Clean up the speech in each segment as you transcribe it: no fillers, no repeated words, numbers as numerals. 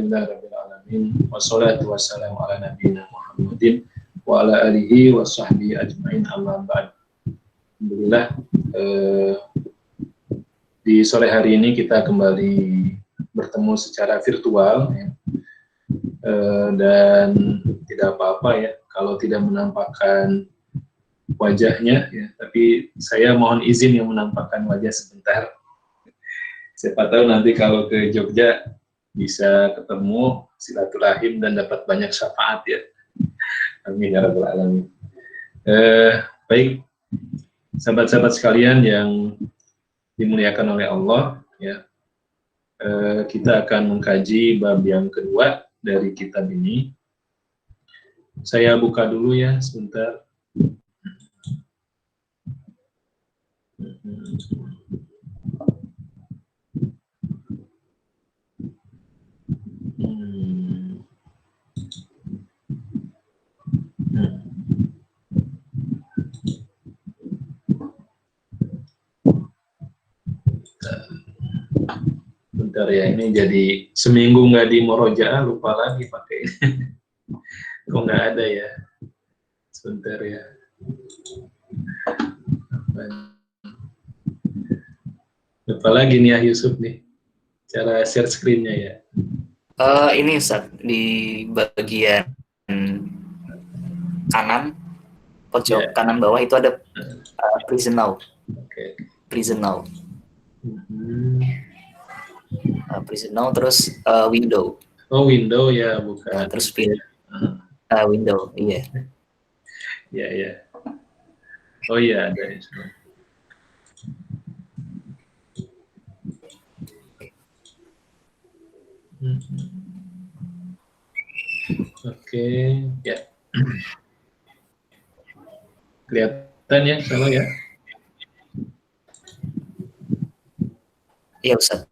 Alhamdulillahirabbil alamin. Wassalatu wassalamu ala nabiyina Muhammadin wa ala alihi wa sahbihi ajmain, amma ba'd. Alhamdulillah, di sore hari ini kita kembali bertemu secara virtual ya. Dan tidak apa-apa ya kalau tidak menampakkan wajahnya ya, tapi saya mohon izin yang menampakkan wajah sebentar. Siapa tahu nanti kalau ke Jogja bisa ketemu, silaturahim, dan dapat banyak syafaat ya. Amin ya rabbal alamin. Baik, sahabat-sahabat sekalian yang dimuliakan oleh Allah ya, kita akan mengkaji bab yang kedua dari kitab ini. Saya buka dulu ya sebentar. Bentar ya, ini jadi seminggu nggak di Murojaah, lupa lagi pakai ini. Kok nggak ada ya? Sebentar ya. Lupa lagi nih ya Yusuf nih, cara share screen-nya ya. Ini Ustaz, di bagian kanan, pojok kanan bawah itu ada Prison Now. Okay. Prison Now. Prison Now, terus window. Oh, window ya, bukan. Terus pilih window, iya. Iya, iya. Oh iya, ada ya. Oke, ya. Kelihatan ya, sama ya? Iya, Ustaz.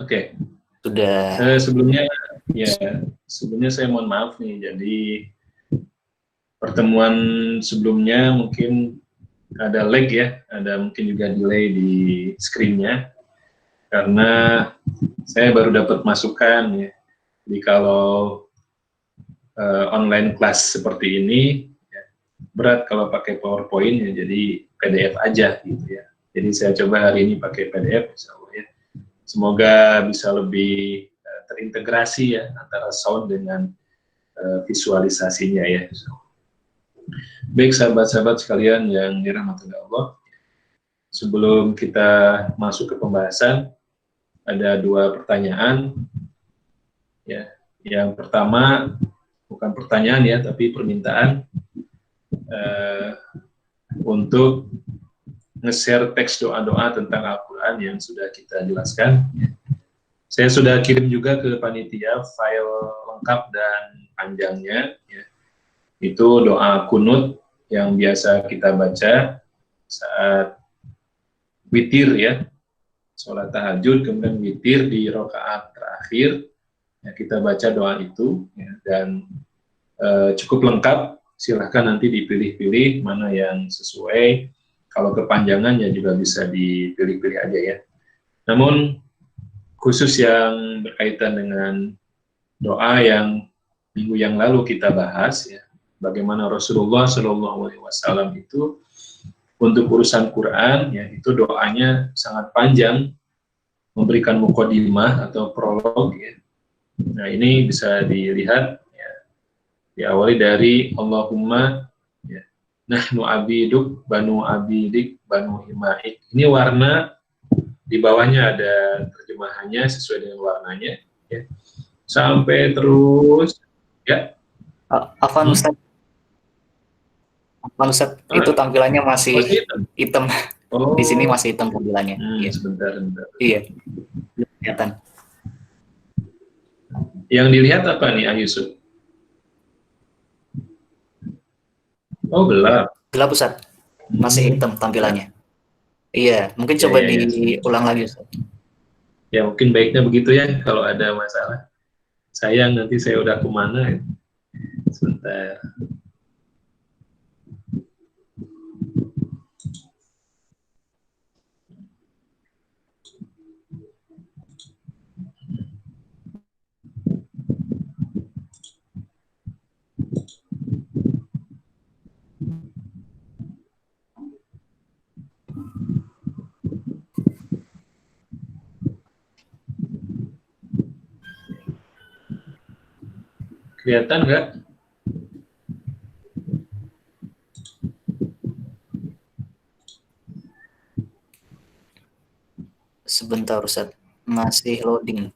Oke. Sudah. Sebelumnya saya mohon maaf nih. Jadi pertemuan sebelumnya mungkin ada lag ya, ada mungkin juga delay di screen-nya karena saya baru dapat masukan ya. Jadi kalau online class seperti ini ya, berat kalau pakai PowerPoint ya, jadi PDF aja gitu ya. Jadi saya coba hari ini pakai PDF, insya Allah ya. Semoga bisa lebih terintegrasi ya antara sound dengan visualisasinya ya. Baik sahabat-sahabat sekalian yang dirahmati Allah, sebelum kita masuk ke pembahasan, ada dua pertanyaan ya. Yang pertama bukan pertanyaan ya, tapi permintaan untuk nge-share teks doa-doa tentang Al-Quran yang sudah kita jelaskan. Saya sudah kirim juga ke panitia file lengkap dan panjangnya ya. Itu doa kunut yang biasa kita baca saat witir ya, sholat tahajud, kemudian witir di rakaat terakhir ya, kita baca doa itu ya, dan cukup lengkap. Silahkan nanti dipilih-pilih mana yang sesuai. Kalau kepanjangan ya juga bisa dipilih-pilih aja ya. Namun khusus yang berkaitan dengan doa yang minggu yang lalu kita bahas ya, bagaimana Rasulullah SAW itu untuk urusan Quran ya, itu doanya sangat panjang, memberikan mukadimah atau prolog ya. Nah ini bisa dilihat ya, diawali dari Allahumma ya, nahnu abiduk banu abidik banu imaik. Ini warna di bawahnya ada terjemahannya sesuai dengan warnanya ya. Sampai terus ya. Afwan Ustaz. Itu tampilannya masih hitam. Oh. Di sini masih hitam tampilannya. Iya. Sebentar. Iya. Kelihatan. Yang dilihat apa nih, Yusuf? Oh, gelap. Gelap, Ustaz. Masih hitam tampilannya. Iya, mungkin coba diulang lagi, Ustaz. Ya, mungkin baiknya begitu ya, kalau ada masalah. Sayang, nanti saya udah kemana ya. Sebentar. Kelihatan nggak? Sebentar Ustaz, masih loading.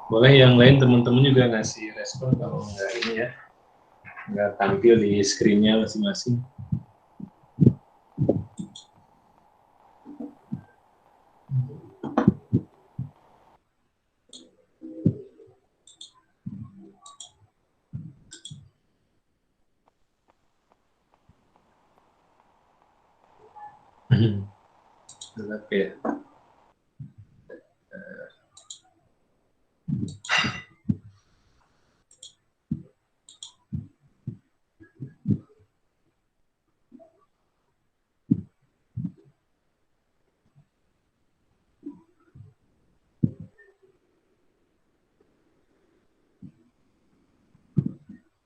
Boleh yang lain teman-teman juga ngasih respon kalau nggak ini ya, nggak tampil di screen-nya masing-masing. Gelap ya.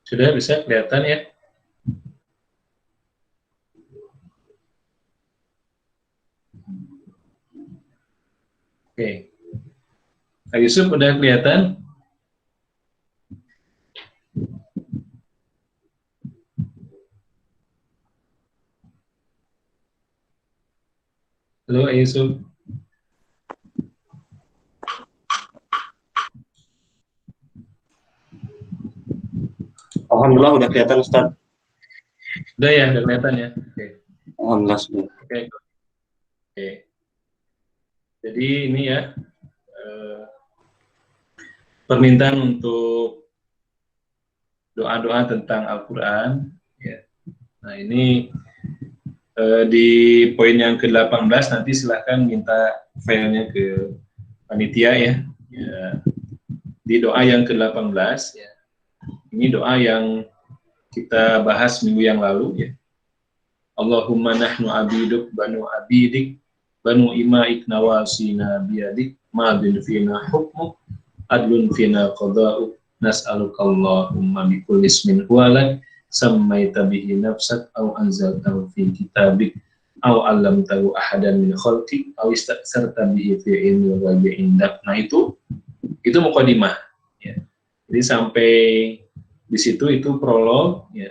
Sudah bisa kelihatan ya? Oke. Kak Yusuf udah kelihatan? Halo Kak Yusuf. Alhamdulillah udah kelihatan Ustaz. Udah ya, udah kelihatan ya? Oke. Alhamdulillah sudah. Oke. Oke. Jadi ini ya, permintaan untuk doa-doa tentang Al-Quran. Ya. Nah ini di poin yang ke-18 nanti silahkan minta filenya ke panitia ya. Ya. Di doa yang ke-18 ya. Ini doa yang kita bahas minggu yang lalu ya. Allahumma nahnu abiduk banu abidik banu ima'ik nawasina biyadik ma'adun fina hukmuk adlun fina qada'uk nas'aluka Allahumma bikulli ismin huwalak sammaita bihi nafsak au anzaltahu fi kitabik au 'allamtahu ahadan min khalqik au istaghsarta bihi fi ilmi ghaibi indak. Nah itu mukadimah ya. Jadi sampai di situ itu prolog ya,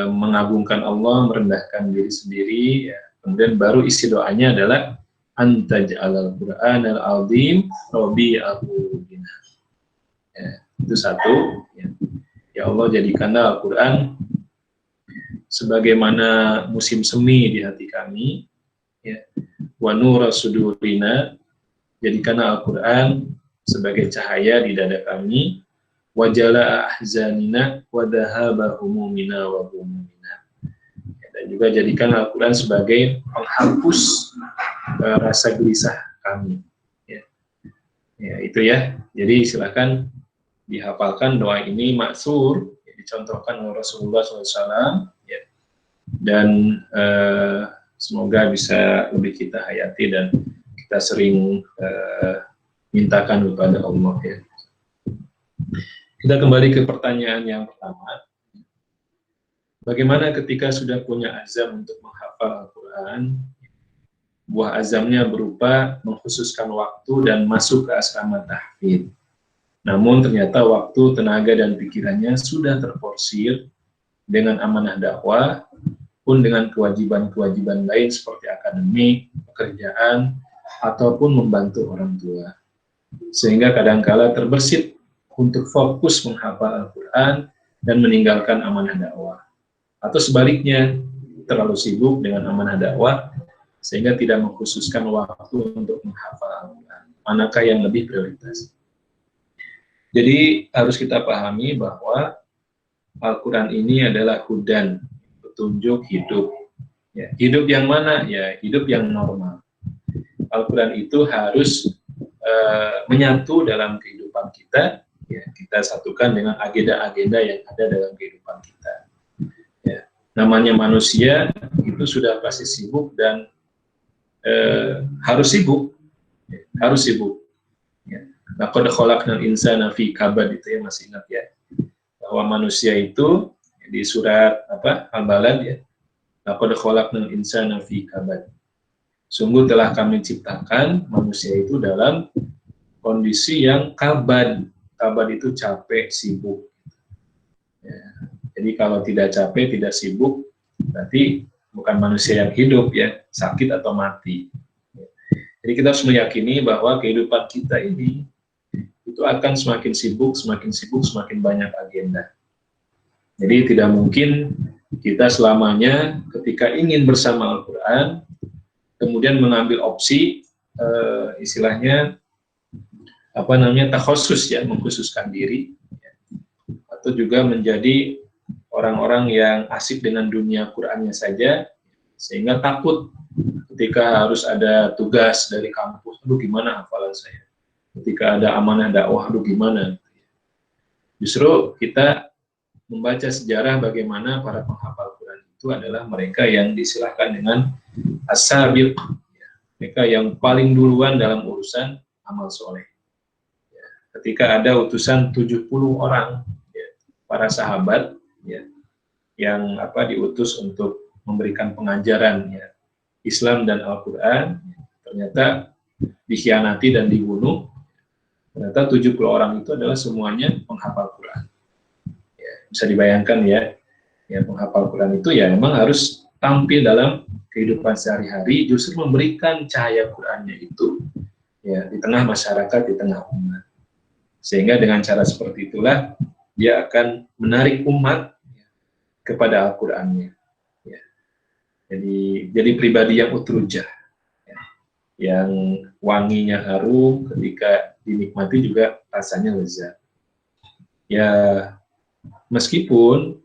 mengagungkan Allah, merendahkan diri sendiri ya. Kemudian baru isi doanya adalah antaj'alal Qur'anal azim rabi'a qulubina. Ya, itu satu ya. Ya Allah, jadikanlah Al-Qur'an sebagaimana musim semi di hati kami ya. Wa nura sudurina, jadikanlah Al-Qur'an sebagai cahaya di dada kami. Wajala ahzanina wa dhahaba humumina wa humumina. Dan juga jadikan Al-Quran sebagai penghapus rasa gelisah kami. Ya. Ya, itu ya. Jadi silakan dihafalkan doa ini maksur, ya, dicontohkan oleh Rasulullah SAW, ya. Dan semoga bisa lebih kita hayati dan kita sering mintakan kepada Allah ya. Kita kembali ke pertanyaan yang pertama. Bagaimana ketika sudah punya azam untuk menghafal Al-Quran, buah azamnya berupa mengkhususkan waktu dan masuk ke asrama tahfidz. Namun ternyata waktu, tenaga, dan pikirannya sudah terporsir dengan amanah dakwah, pun dengan kewajiban-kewajiban lain seperti akademik, pekerjaan, ataupun membantu orang tua. Sehingga kadangkala terbersit untuk fokus menghafal Al-Quran dan meninggalkan amanah dakwah. Atau sebaliknya, terlalu sibuk dengan amanah dakwah sehingga tidak mengkhususkan waktu untuk menghafal Al-Quran. Manakah yang lebih prioritas? Jadi harus kita pahami bahwa Al-Quran ini adalah hudan, petunjuk hidup. Ya, hidup yang mana? Ya, hidup yang normal. Al-Quran itu harus menyatu dalam kehidupan kita. Ya, kita satukan dengan agenda-agenda yang ada dalam kehidupan kita. Ya, namanya manusia itu sudah pasti sibuk dan harus sibuk, ya, harus sibuk. Ya. laqad khalaqnal insana fi kabad, itu ya, masih ingat ya, bahwa manusia itu di surat Al-Balad ya, laqad khalaqnal insana fi kabad, sungguh telah kami ciptakan manusia itu dalam kondisi yang kabad. Kabad itu capek, sibuk ya. Jadi kalau tidak capek, tidak sibuk, berarti bukan manusia yang hidup ya, sakit atau mati. Jadi kita harus meyakini bahwa kehidupan kita ini itu akan semakin sibuk, semakin banyak agenda. Jadi tidak mungkin kita selamanya ketika ingin bersama Al-Quran, kemudian mengambil opsi istilahnya takhusus ya, mengkhususkan diri, atau juga menjadi orang-orang yang asik dengan dunia Qur'annya saja, sehingga takut ketika harus ada tugas dari kampus, aduh gimana hafalan saya, ketika ada amanah dakwah, aduh gimana. Justru kita membaca sejarah bagaimana para penghafal Quran itu adalah mereka yang disilahkan dengan as-sabiq, mereka yang paling duluan dalam urusan amal soleh. Ketika ada utusan 70 orang para sahabat yang diutus untuk memberikan pengajaran Islam dan Al-Quran, ternyata dikhianati dan dibunuh. Ternyata 70 orang itu adalah semuanya penghafal Quran. Bisa dibayangkan ya, penghafal Quran itu ya memang harus tampil dalam kehidupan sehari-hari, justru memberikan cahaya Qurannya itu di tengah masyarakat, di tengah umat. Sehingga dengan cara seperti itulah dia akan menarik umat kepada Al-Qurannya. Jadi pribadi yang utrujah, yang wanginya harum, ketika dinikmati juga rasanya lezat. Ya, meskipun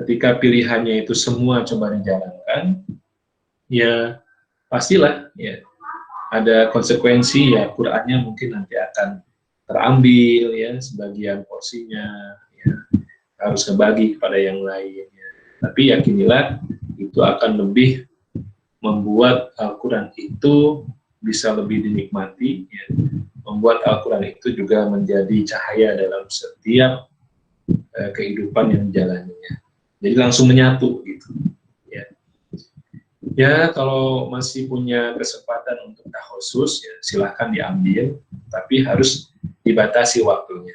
ketika pilihannya itu semua coba dijalankan, ya pastilah ya ada konsekuensi, ya Qurannya mungkin nanti akan terambil ya sebagian porsinya, ya harus kebagi kepada yang lain. Ya. Tapi yakinilah itu akan lebih membuat Al-Quran itu bisa lebih dinikmati, ya. Membuat Al-Quran itu juga menjadi cahaya dalam setiap kehidupan yang dijalaninya. Jadi langsung menyatu gitu. Ya kalau masih punya kesempatan untuk takhusus, ya silahkan diambil, tapi harus dibatasi waktunya.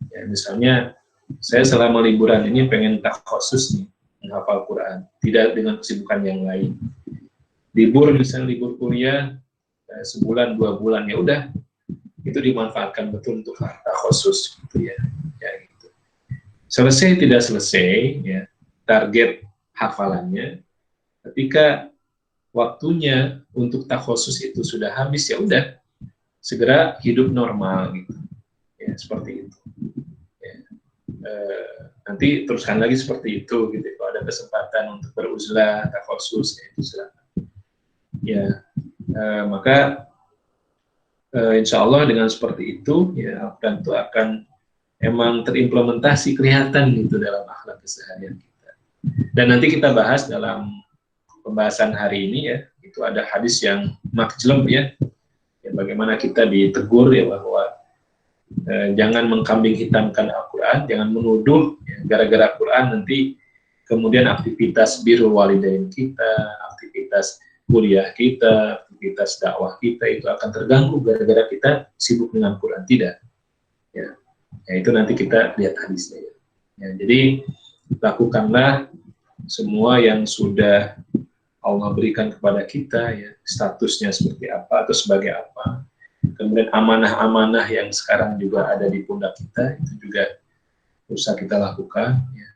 Ya, misalnya saya selama liburan ini pengen takhusus nih, menghafal Quran, tidak dengan kesibukan yang lain. Libur misalnya libur kuliah sebulan 2 bulan, ya udah itu dimanfaatkan betul untuk takhusus gitu ya. Gitu. Selesai tidak selesai ya target hafalannya, ketika waktunya untuk takhusus itu sudah habis, ya udah segera hidup normal gitu ya, seperti itu ya. Nanti teruskan lagi seperti itu gitu, kalau ada kesempatan untuk beruzlah takhusus ya itu silakan ya. Maka insya Allah dengan seperti itu ya Al-Quran itu akan emang terimplementasi, kelihatan gitu dalam akhlak keseharian kita. Dan nanti kita bahas dalam pembahasan hari ini ya, itu ada hadis yang makjlem ya, bagaimana kita ditegur ya bahwa jangan mengkambing hitamkan Al-Quran, jangan menuduh ya, gara-gara Quran nanti kemudian aktivitas birrul walidain kita, aktivitas kuliah kita, aktivitas dakwah kita itu akan terganggu gara-gara kita sibuk dengan Quran. Tidak ya, itu nanti kita lihat hadisnya ya. Jadi lakukanlah semua yang sudah Allah berikan kepada kita ya, statusnya seperti apa atau sebagai apa. Kemudian amanah-amanah yang sekarang juga ada di pundak kita itu juga usah kita lakukan ya.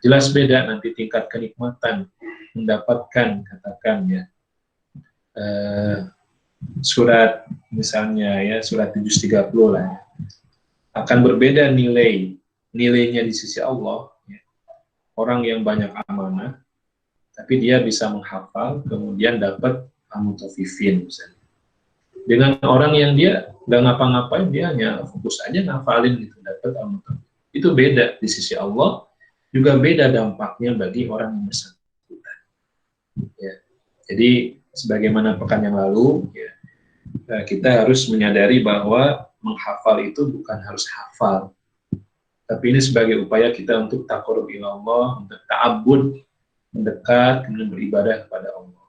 Jelas beda nanti tingkat kenikmatan mendapatkan, katakan ya, surat misalnya ya, surat 730 lah ya, akan berbeda nilainya di sisi Allah ya. Orang yang banyak amanah tapi dia bisa menghafal, kemudian dapat amutofifin misalnya. Dengan orang yang dia nggak ngapa-ngapain, dia hanya fokus aja ngafalin gitu, dapat amutofifin. Itu beda di sisi Allah, juga beda dampaknya bagi orang yang bersangkutan. Ya. Jadi sebagaimana pekan yang lalu, ya, kita harus menyadari bahwa menghafal itu bukan harus hafal, tapi ini sebagai upaya kita untuk taqarrub ila Allah, untuk ta'abbud, mendekat, kemudian beribadah kepada Allah.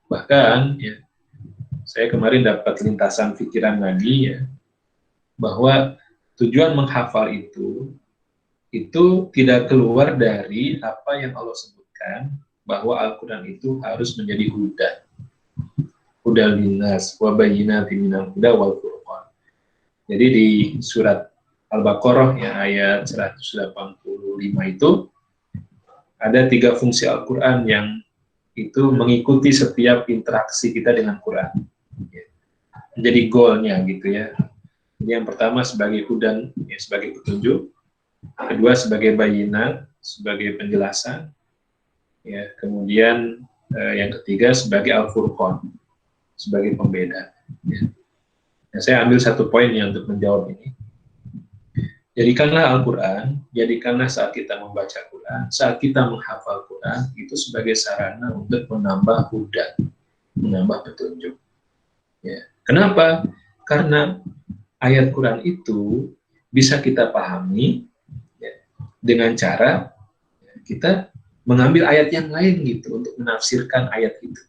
Bahkan ya, saya kemarin dapat lintasan pikiran lagi ya, bahwa tujuan menghafal itu tidak keluar dari apa yang Allah sebutkan, bahwa Al-Quran itu harus menjadi huda linnas wa bayyinatin minal huda wal furqan. Jadi di surat Al-Baqarah ya, ayat 185 itu ada 3 fungsi Al-Quran yang itu mengikuti setiap interaksi kita dengan Quran. Menjadi goalnya gitu ya. Jadi yang pertama sebagai hudan, ya, sebagai petunjuk. Kedua sebagai bayinat, sebagai penjelasan. Ya, kemudian yang ketiga sebagai Al-Furqan, sebagai pembeda. Ya. Nah, saya ambil satu poin yang untuk menjawab ini. Jadikanlah Al-Quran, jadikanlah saat kita membaca Quran, saat kita menghafal Quran, itu sebagai sarana untuk menambah huda, menambah petunjuk. Ya. Kenapa? Karena ayat Quran itu bisa kita pahami ya, dengan cara ya, kita mengambil ayat yang lain gitu untuk menafsirkan ayat itu.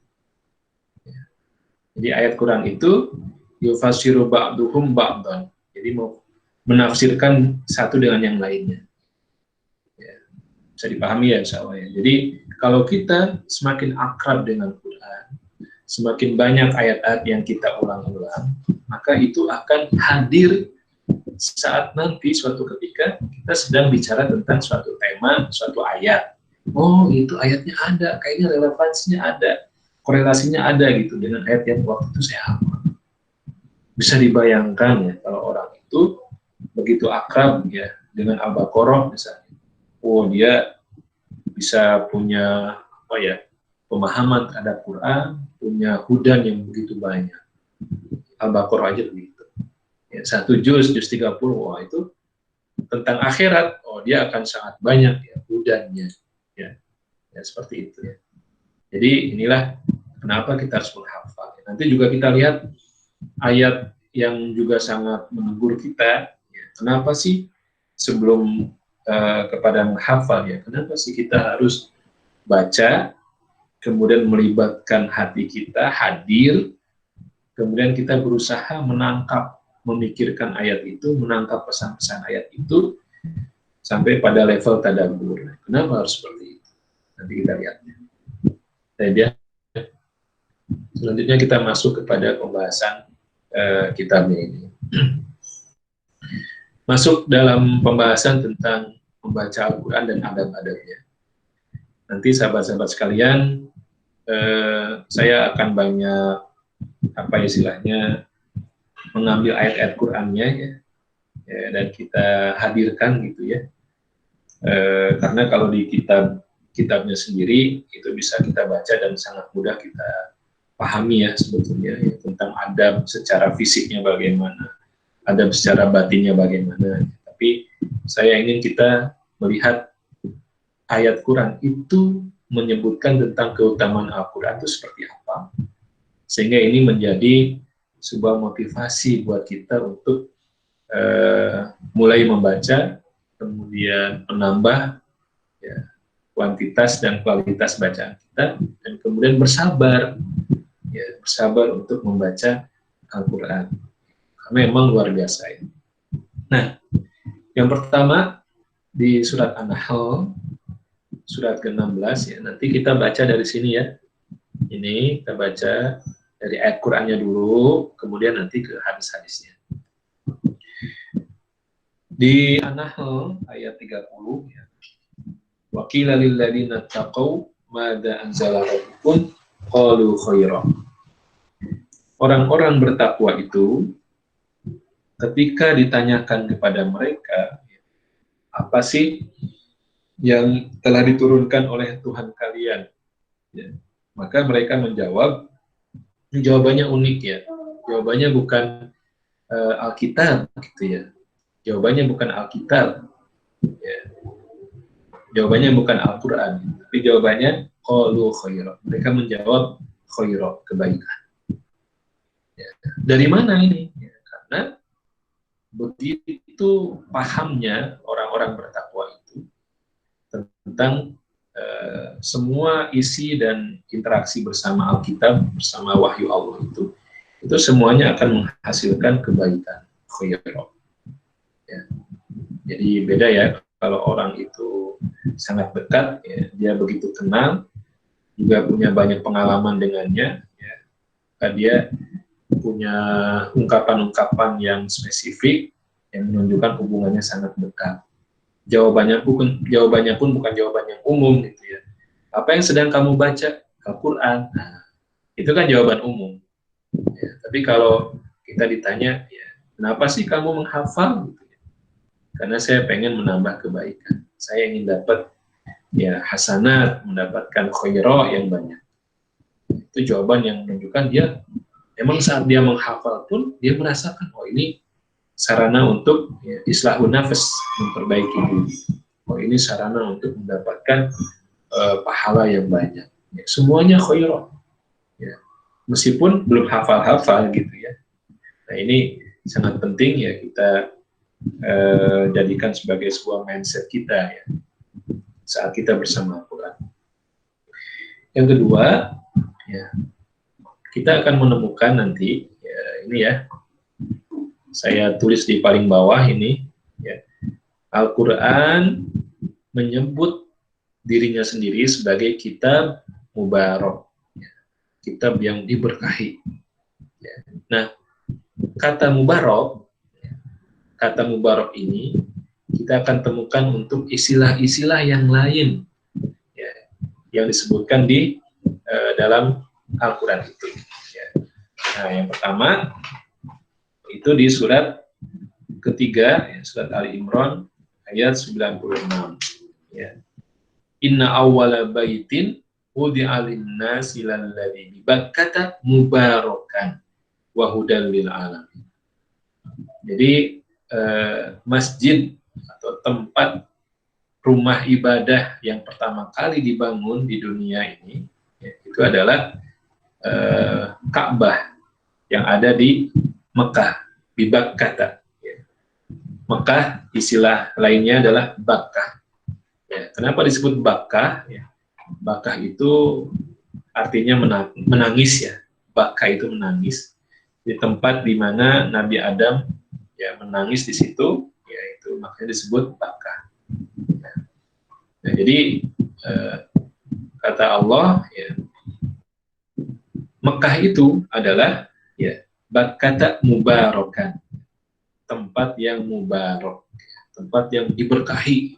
Ya. Jadi ayat Quran itu yufassiru ba'duhum ba'dan. Jadi mau menafsirkan satu dengan yang lainnya. Ya. Bisa dipahami ya insya Allah ya. Jadi kalau kita semakin akrab dengan Quran, semakin banyak ayat-ayat yang kita ulang-ulang, maka itu akan hadir saat nanti suatu ketika kita sedang bicara tentang suatu tema, suatu ayat. Oh, itu ayatnya ada, kayaknya relevansinya ada, korelasinya ada gitu dengan ayat yang waktu itu saya hafal. Bisa dibayangkan ya kalau orang itu begitu akrab ya dengan Al-Baqarah misalnya. Oh, dia bisa punya apa ya? Pemahaman terhadap Quran, punya hudan yang begitu banyak. Al-Baqarah aja begitu. Ya, 1 juz 30, wah itu tentang akhirat, oh dia akan sangat banyak ya hudannya. Ya, ya seperti itu ya. Jadi inilah kenapa kita harus menghafal. Nanti juga kita lihat ayat yang juga sangat menegur kita. Ya, kenapa sih sebelum kepada menghafal ya? Kenapa sih kita harus baca? Kemudian melibatkan hati kita, hadir, kemudian kita berusaha menangkap, memikirkan ayat itu, menangkap pesan-pesan ayat itu, sampai pada level tadabbur. Kenapa harus seperti itu? Nanti kita lihat. Jadi, selanjutnya kita masuk kepada pembahasan kitabnya ini. Masuk dalam pembahasan tentang membaca Al-Quran dan adab-adabnya. Nanti sahabat-sahabat sekalian, saya akan banyak apa istilahnya mengambil ayat-ayat Qur'annya ya, dan kita hadirkan gitu ya, karena kalau di kitabnya sendiri itu bisa kita baca dan sangat mudah kita pahami ya sebetulnya ya, tentang adab secara fisiknya bagaimana, adab secara batinnya bagaimana. Tapi saya ingin kita melihat ayat Quran itu menyebutkan tentang keutamaan Al-Quran itu seperti apa, sehingga ini menjadi sebuah motivasi buat kita untuk mulai membaca, kemudian menambah ya, kuantitas dan kualitas bacaan kita, dan kemudian bersabar, ya, bersabar untuk membaca Al-Quran, karena memang luar biasa ya. Nah, yang pertama di surat An-Nahl, surat ke-16 ya, nanti kita baca dari sini ya. Ini kita baca dari ayat Qur'annya dulu, kemudian nanti ke hadis-hadisnya. Di An-Nahl ayat 30 ya. Wa qila lil ladzina taqaw madza anzala rabbukum qalu khaira. Orang-orang bertakwa itu ketika ditanyakan kepada mereka, apa sih yang telah diturunkan oleh Tuhan kalian, ya. Maka mereka menjawab, jawabannya unik ya, jawabannya bukan Alkitab gitu ya, jawabannya bukan Alkitab ya. Jawabannya bukan Al-Quran, tapi jawabannya qalu khaira. Mereka menjawab khaira, kebaikan ya. Dari mana ini ya, karena begitu pahamnya orang-orang bertakwa itu tentang semua isi dan interaksi bersama Alkitab, bersama wahyu Allah itu semuanya akan menghasilkan kebaikan, khairah. Ya. Jadi beda ya kalau orang itu sangat dekat, ya, dia begitu kenal, juga punya banyak pengalaman dengannya, ya, dia punya ungkapan-ungkapan yang spesifik yang menunjukkan hubungannya sangat dekat. Jawabannya pun bukan jawaban yang umum gitu ya. Apa yang sedang kamu baca? Al-Quran. Nah, itu kan jawaban umum. Ya, tapi kalau kita ditanya, ya, kenapa sih kamu menghafal? Gitu ya. Karena saya pengen menambah kebaikan. Saya ingin dapat ya hasanat, mendapatkan khairah yang banyak. Itu jawaban yang menunjukkan dia memang saat dia menghafal pun dia merasakan, oh ini sarana untuk ya, islahun nafas, memperbaiki diri. Oh ini sarana untuk mendapatkan pahala yang banyak. Ya, semuanya khairah. Ya. Meskipun belum hafal-hafal gitu ya. Nah ini sangat penting ya kita jadikan sebagai sebuah mindset kita ya saat kita bersama Al-Quran. Yang kedua, ya kita akan menemukan nanti ya, ini ya. Saya tulis di paling bawah ini, ya. Al-Quran menyebut dirinya sendiri sebagai kitab mubarak, ya. Kitab yang diberkahi. Ya. Nah, kata mubarak ini kita akan temukan untuk istilah-istilah yang lain, ya, yang disebutkan di dalam Al-Quran itu. Ya. Nah, yang pertama itu di surat ketiga, ya, surat Ali Imran ayat 96. Ya. Inna awwala baitin wudi'a lin-nasi lalladzi bi Bakkata mubarakan wa hudan lil alamin. Jadi masjid atau tempat rumah ibadah yang pertama kali dibangun di dunia ini ya, itu adalah Ka'bah yang ada di Mekah, di Bakkata. Ya. Mekah istilah lainnya adalah Bakkah. Ya, kenapa disebut Bakkah? Ya. Bakkah itu artinya menangis ya. Bakkah itu menangis. Di tempat di mana Nabi Adam ya menangis di situ, yaitu makanya disebut Bakkah. Ya. Nah, jadi kata Allah, ya, Mekah itu adalah ya Bakkata mubarakan, tempat yang mubarak, tempat yang diberkahi,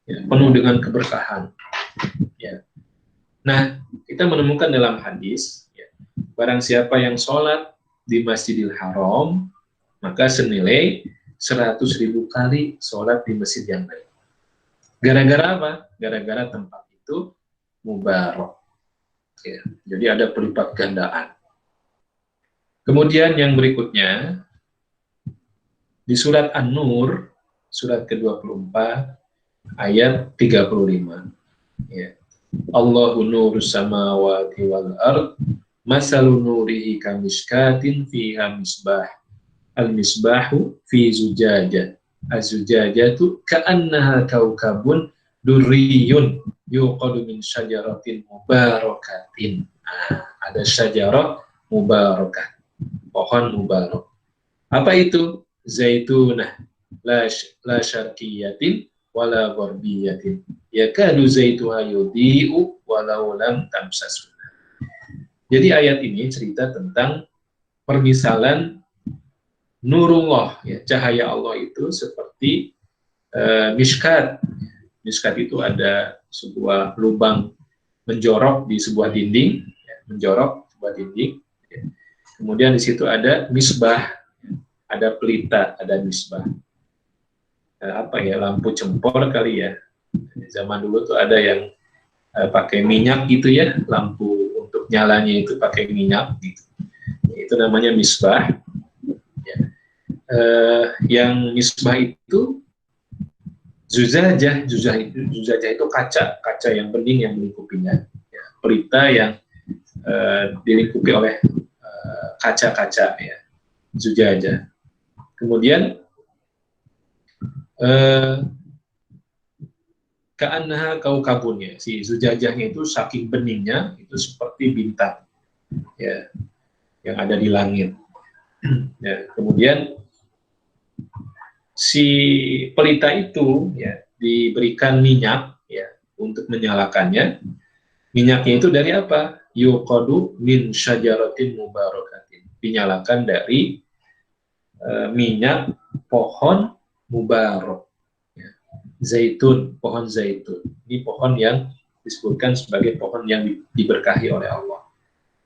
ya, penuh dengan keberkahan. Ya. Nah, kita menemukan dalam hadis, ya, barang siapa yang sholat di Masjidil Haram, maka senilai 100.000 kali sholat di masjid yang lain. Gara-gara apa? Gara-gara tempat itu mubarak. Ya, jadi ada pelipat gandaan. Kemudian yang berikutnya, di surat An-Nur, surat ke-24, ayat 35. Ya. Allahu nurus samawati wal ard, masalu nurihi kamishkatin fiha misbah. Al-misbahu fi zujajah. Az-zujajatu ka'annaha kaukabun durriyun yuqadu min syajaratin mubarakatin. Nah, ada syajarah mubarakah, pohon mubarak. Apa itu? Zaitunah la syarqiyatin wala gharbiyatin yakadu zaituha yudhi'u walau lam tamsasu. Jadi ayat ini cerita tentang permisalan nurullah, ya, cahaya Allah itu seperti mishkat. Mishkat itu ada sebuah lubang menjorok di sebuah dinding, ya, menjorok sebuah dinding. Ya. Kemudian di situ ada misbah, ada pelita, ada misbah. Apa ya, lampu cempor kali ya. Zaman dulu tuh ada yang pakai minyak gitu ya, lampu untuk nyalanya itu pakai minyak gitu. Itu namanya misbah. Ya. Yang misbah itu zujajah itu kaca yang bening yang melingkupinya. Ya. Pelita yang dilingkupi oleh kaca-kaca ya, zujajah. Kemudian Ka'annaha kaukabunnya, si zujajahnya itu saking beningnya itu seperti bintang, ya, yang ada di langit. Ya, kemudian si pelita itu ya diberikan minyak ya untuk menyalakannya. Minyaknya itu dari apa? Yuqadu min syajaratin mubarakatin. Dinyalakan dari minyak pohon mubarak. Ya. Zaitun, pohon zaitun. Ini pohon yang disebutkan sebagai pohon yang diberkahi oleh Allah.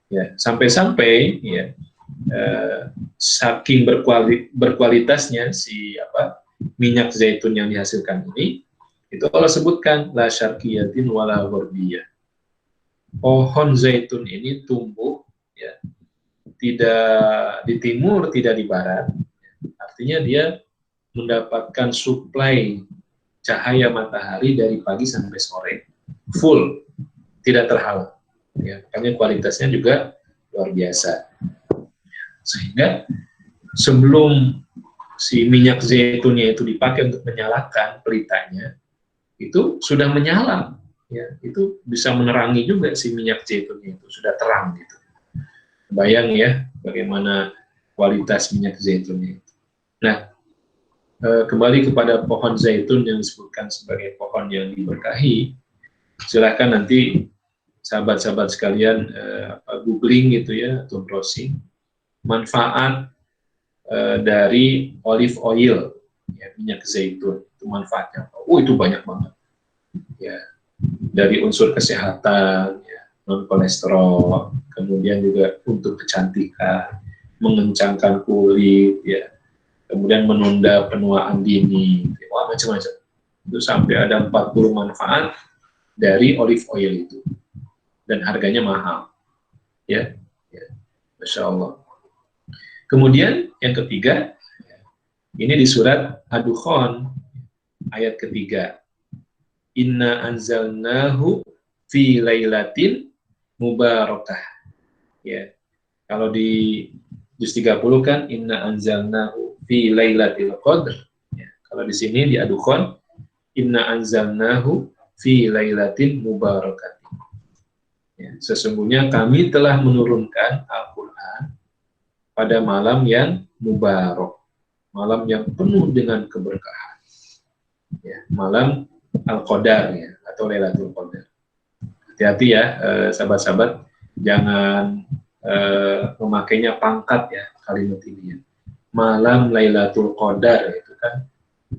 Ya, sampai-sampai ya saking berkualitasnya si minyak zaitun yang dihasilkan ini, itu Allah sebutkan la syarqiyatin wala gharbiyah. Pohon zaitun ini tumbuh ya tidak di timur, tidak di barat. Artinya dia mendapatkan suplai cahaya matahari dari pagi sampai sore, full, tidak terhalang. Ya, makanya kualitasnya juga luar biasa. Sehingga sebelum si minyak zaitunnya itu dipakai untuk menyalakan pelitanya, itu sudah menyala. Ya, itu bisa menerangi juga si minyak zaitunnya itu sudah terang gitu. Bayang ya bagaimana kualitas minyak zaitunnya. Nah, kembali kepada pohon zaitun yang disebutkan sebagai pohon yang diberkahi, silahkan nanti sahabat-sahabat sekalian googling gitu ya atau browsing manfaat dari olive oil, ya, minyak zaitun itu manfaatnya. Oh itu banyak banget. Ya, dari unsur kesehatan, ya, non kolesterol, kemudian juga untuk kecantikan, mengencangkan kulit, ya, kemudian menunda penuaan dini, wah macam-macam. Itu sampai ada 40 manfaat dari olive oil itu, dan harganya mahal, ya, ya. Masya Allah. Kemudian yang ketiga, ini di surat Ad-Dukhan ayat ketiga. Inna anzalnahu fi lailatin mubarakah. Ya. Kalau di juz 30 kan inna anzalnahu fi lailatul qadr. Ya. Kalau di sini di Ad-Dukhan inna anzalnahu fi lailatin mubarakatin. Ya. Sesungguhnya kami telah menurunkan Al-Qur'an pada malam yang mubarak, malam yang penuh dengan keberkahan. Ya, malam Al-Qadar ya, atau Lailatul Qadar. Hati-hati ya sahabat-sahabat, jangan memakainya pangkat ya kalimat ini ya. Malam Lailatul Qadar itu kan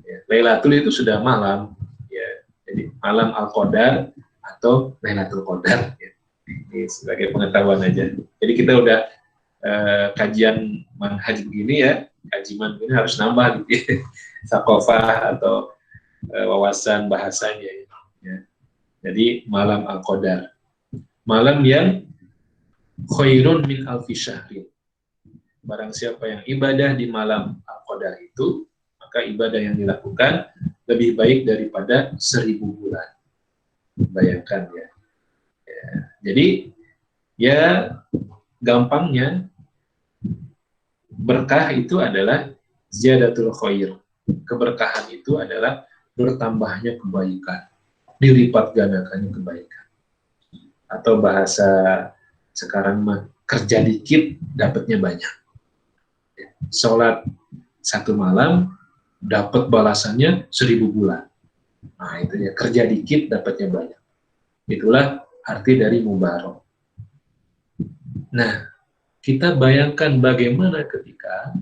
ya, Lailatul itu sudah malam ya. Jadi malam Al-Qadar atau Lailatul Qadar ya. Ini sebagai pengetahuan aja. Jadi kita udah kajian manhaj begini ya, kajian begini harus nambah gitu ya. Sakofah atau wawasan bahasanya ya. Jadi malam Al-Qadar, malam yang khairun min alfi syahrin. Barang siapa yang ibadah di malam Al-Qadar itu, maka ibadah yang dilakukan lebih baik daripada 1000 bulan. Bayangkan ya. Ya. Jadi ya gampangnya berkah itu adalah ziyadatul khair. Keberkahan itu adalah bertambahnya kebaikan, dilipat gandakannya kebaikan. Atau bahasa sekarang mah kerja dikit dapatnya banyak. Sholat satu malam dapat balasannya 1000 bulan. Nah itu ya, kerja dikit dapatnya banyak. Itulah arti dari mubarak. Nah, kita bayangkan bagaimana ketika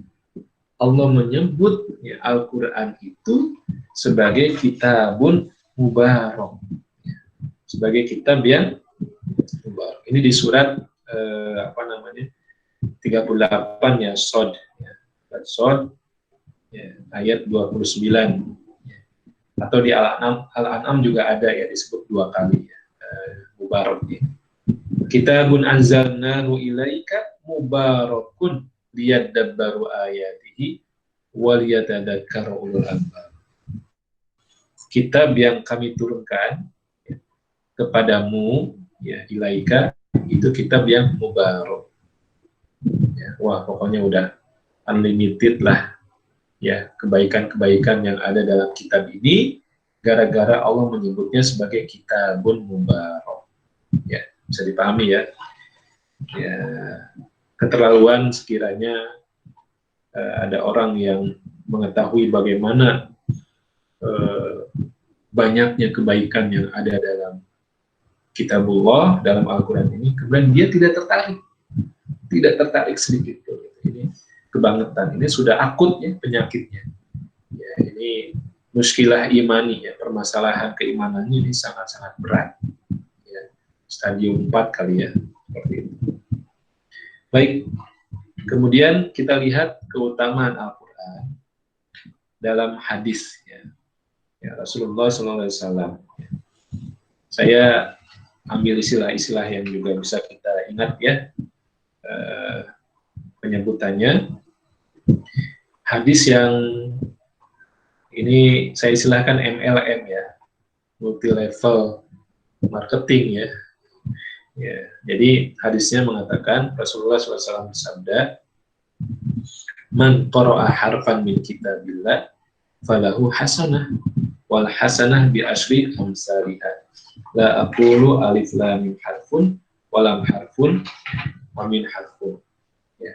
Allah menyebut ya, Al-Quran itu sebagai kitabun mubarak, sebagai kitab yang mubarak. Ini di surat 38 ya, Sod, ya. Sod ya, ayat 29 ya. Atau di Al-An'am juga ada ya, disebut 2 kali ya, mubarak ya. Kitabun anzalnahu ilaika mubarakun liyadabbaru ayatihi waliyatadzakkaru ulul albab. Kitab yang kami turunkan ya, kepadamu ya, ilaika itu kitab yang mubarak ya, wah pokoknya udah unlimited lah ya kebaikan-kebaikan yang ada dalam kitab ini gara-gara Allah menyebutnya sebagai kitabun mubarak. Ya, bisa dipahami ya. Ya, keterlaluan sekiranya ada orang yang mengetahui bagaimana banyaknya kebaikan yang ada dalam kitabullah, dalam Al-Quran ini, kemudian dia tidak tertarik sedikit pun. Ini kebangetan, ini sudah akut ya penyakitnya. Ya, ini muskilah imani ya, permasalahan keimanannya ini sangat-sangat berat. Ya, stadium 4 kali ya, seperti itu. Baik, kemudian kita lihat keutamaan Al-Quran dalam hadis ya Rasulullah SAW. Saya ambil istilah-istilah yang juga bisa kita ingat ya, penyebutannya. Hadis yang ini saya istilahkan MLM ya, multi level marketing ya. Ya, jadi hadisnya mengatakan Rasulullah SAW bersabda, "Man qara'a harfan min kitabillah falahu hasanah wal hasanah bi asyri amsalihha. La aqulu alif lam mim harfun wa lam harfun wa min harfun." Ya.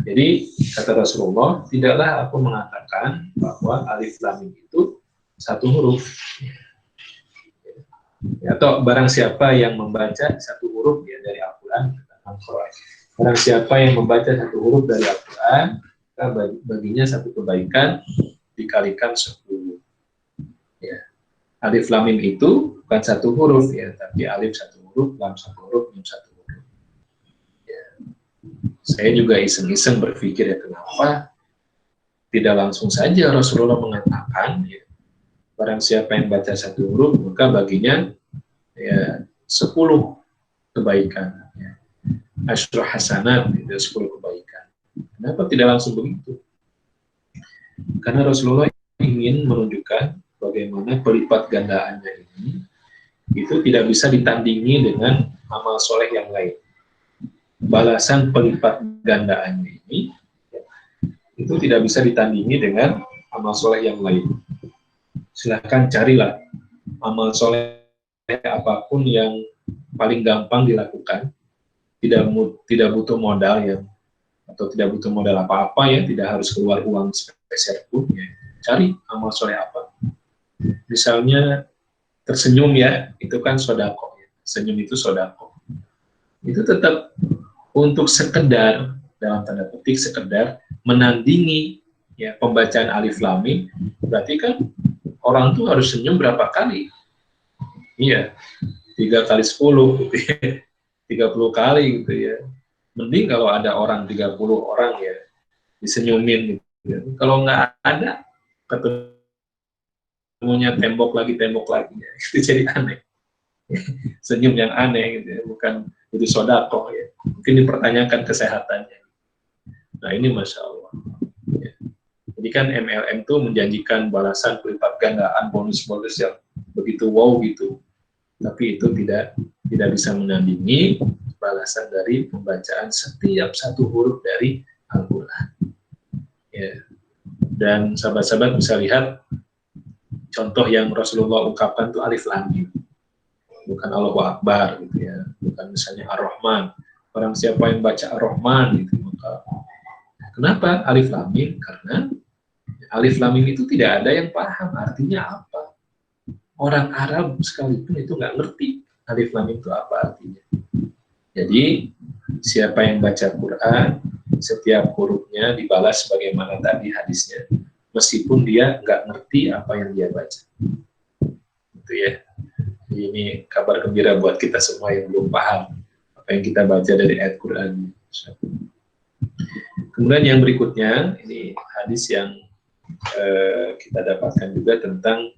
Jadi kata Rasulullah, tidaklah aku mengatakan bahwa alif lam mim itu satu huruf. Ya, atau barang siapa yang membaca satu huruf ya dari Al-Quran, barang siapa yang membaca satu huruf dari Al-Quran, baginya satu kebaikan dikalikan 10. Ya. Alif lam mim itu bukan satu huruf ya, tapi alif satu huruf, lam satu huruf, mim satu huruf. Ya. Saya juga iseng-iseng berpikir ya, kenapa tidak langsung saja Rasulullah mengatakan ya, barang siapa yang baca satu huruf, maka baginya ya 10 kebaikan. Ya. Asyru hasanat, itu 10 kebaikan. Kenapa tidak langsung begitu? Karena Rasulullah ingin menunjukkan bagaimana pelipat gandaannya ini, itu tidak bisa ditandingi dengan amal soleh yang lain. Balasan pelipat gandaannya ini, itu tidak bisa ditandingi dengan amal soleh yang lain. Silahkan carilah amal soleh apapun yang paling gampang dilakukan, tidak butuh modal ya, atau tidak butuh modal apa-apa ya, tidak harus keluar uang spesial pun ya. Cari amal soleh apa. Misalnya tersenyum ya, itu kan sodako ya. Senyum itu sodako. Itu tetap untuk sekedar, dalam tanda petik sekedar menandingi ya pembacaan alif lam mim, berarti kan orang tuh harus senyum berapa kali? Iya, 3 kali 10 gitu ya, 30 kali gitu ya. Mending kalau ada orang 30 orang ya disenyumin gitu ya. Kalau nggak ada, ketemunya tembok lagi ya. Itu jadi aneh. Senyum yang aneh gitu ya, bukan itu sodako ya. Mungkin dipertanyakan kesehatannya. Nah ini Masya Allah. Ya. Jadi kan MLM itu menjanjikan balasan pelipat gandaan bonus-bonus yang begitu wow gitu. Tapi itu tidak bisa menandingi balasan dari pembacaan setiap satu huruf dari Al-Quran. Ya. Dan sahabat-sahabat bisa lihat contoh yang Rasulullah ungkapkan itu alif lam mim, bukan Allahu Akbar gitu ya, bukan misalnya Ar-Rahman. Barang siapa yang baca Ar-Rahman gitu, maka kenapa alif lam mim? Karena alif lam mim itu tidak ada yang paham artinya apa. Orang Arab sekalipun itu nggak ngerti alif lam mim itu apa artinya. Jadi siapa yang baca Quran, setiap hurufnya dibalas sebagaimana tadi hadisnya, meskipun dia nggak ngerti apa yang dia baca. Itu ya. Ini kabar gembira buat kita semua yang belum paham apa yang kita baca dari ayat Quran. Kemudian yang berikutnya, ini hadis yang kita dapatkan juga tentang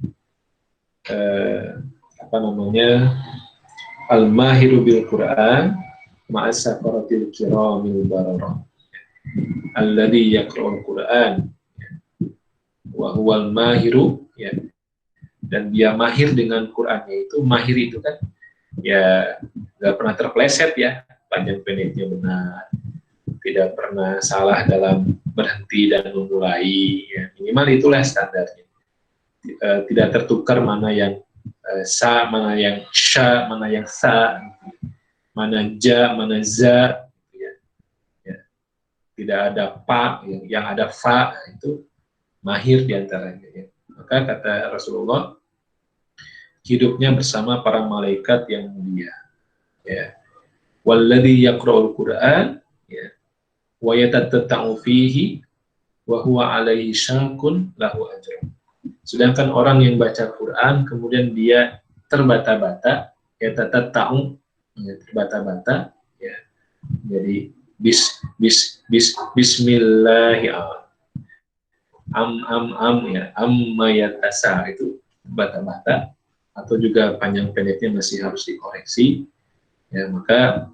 al-mahiru bil Quran ma'as safaratil kiramil bararah alladhi yaqra'ul Quran wa huwal mahiru ya, dan dia mahir dengan Qurannya. Itu mahir itu kan ya nggak pernah terpeleset ya, panjang pendeknya benar, tidak pernah salah dalam berhenti dan memulai ya. Minimal itulah standarnya. Tidak tertukar mana yang sa, mana yang sya, mana yang sa, mana ja, mana za, gitu ya. Ya. Tidak ada pa, yang ada fa, itu mahir diantaranya. Ya. Maka kata Rasulullah, hidupnya bersama para malaikat yang mulia. Ya. Walladzi yaqra'ul Qur'an, ya, wa yatatta'u fihi wa huwa 'alaihi syaqun lahu ajrun. Sedangkan orang yang baca Quran kemudian dia terbata-bata, ya tatata'u, ya, terbata-bata, ya. Jadi bismillahirrahmanirrahim. Ya, amma yatasa, itu bata-bata, atau juga panjang pendeknya masih harus dikoreksi. Ya, maka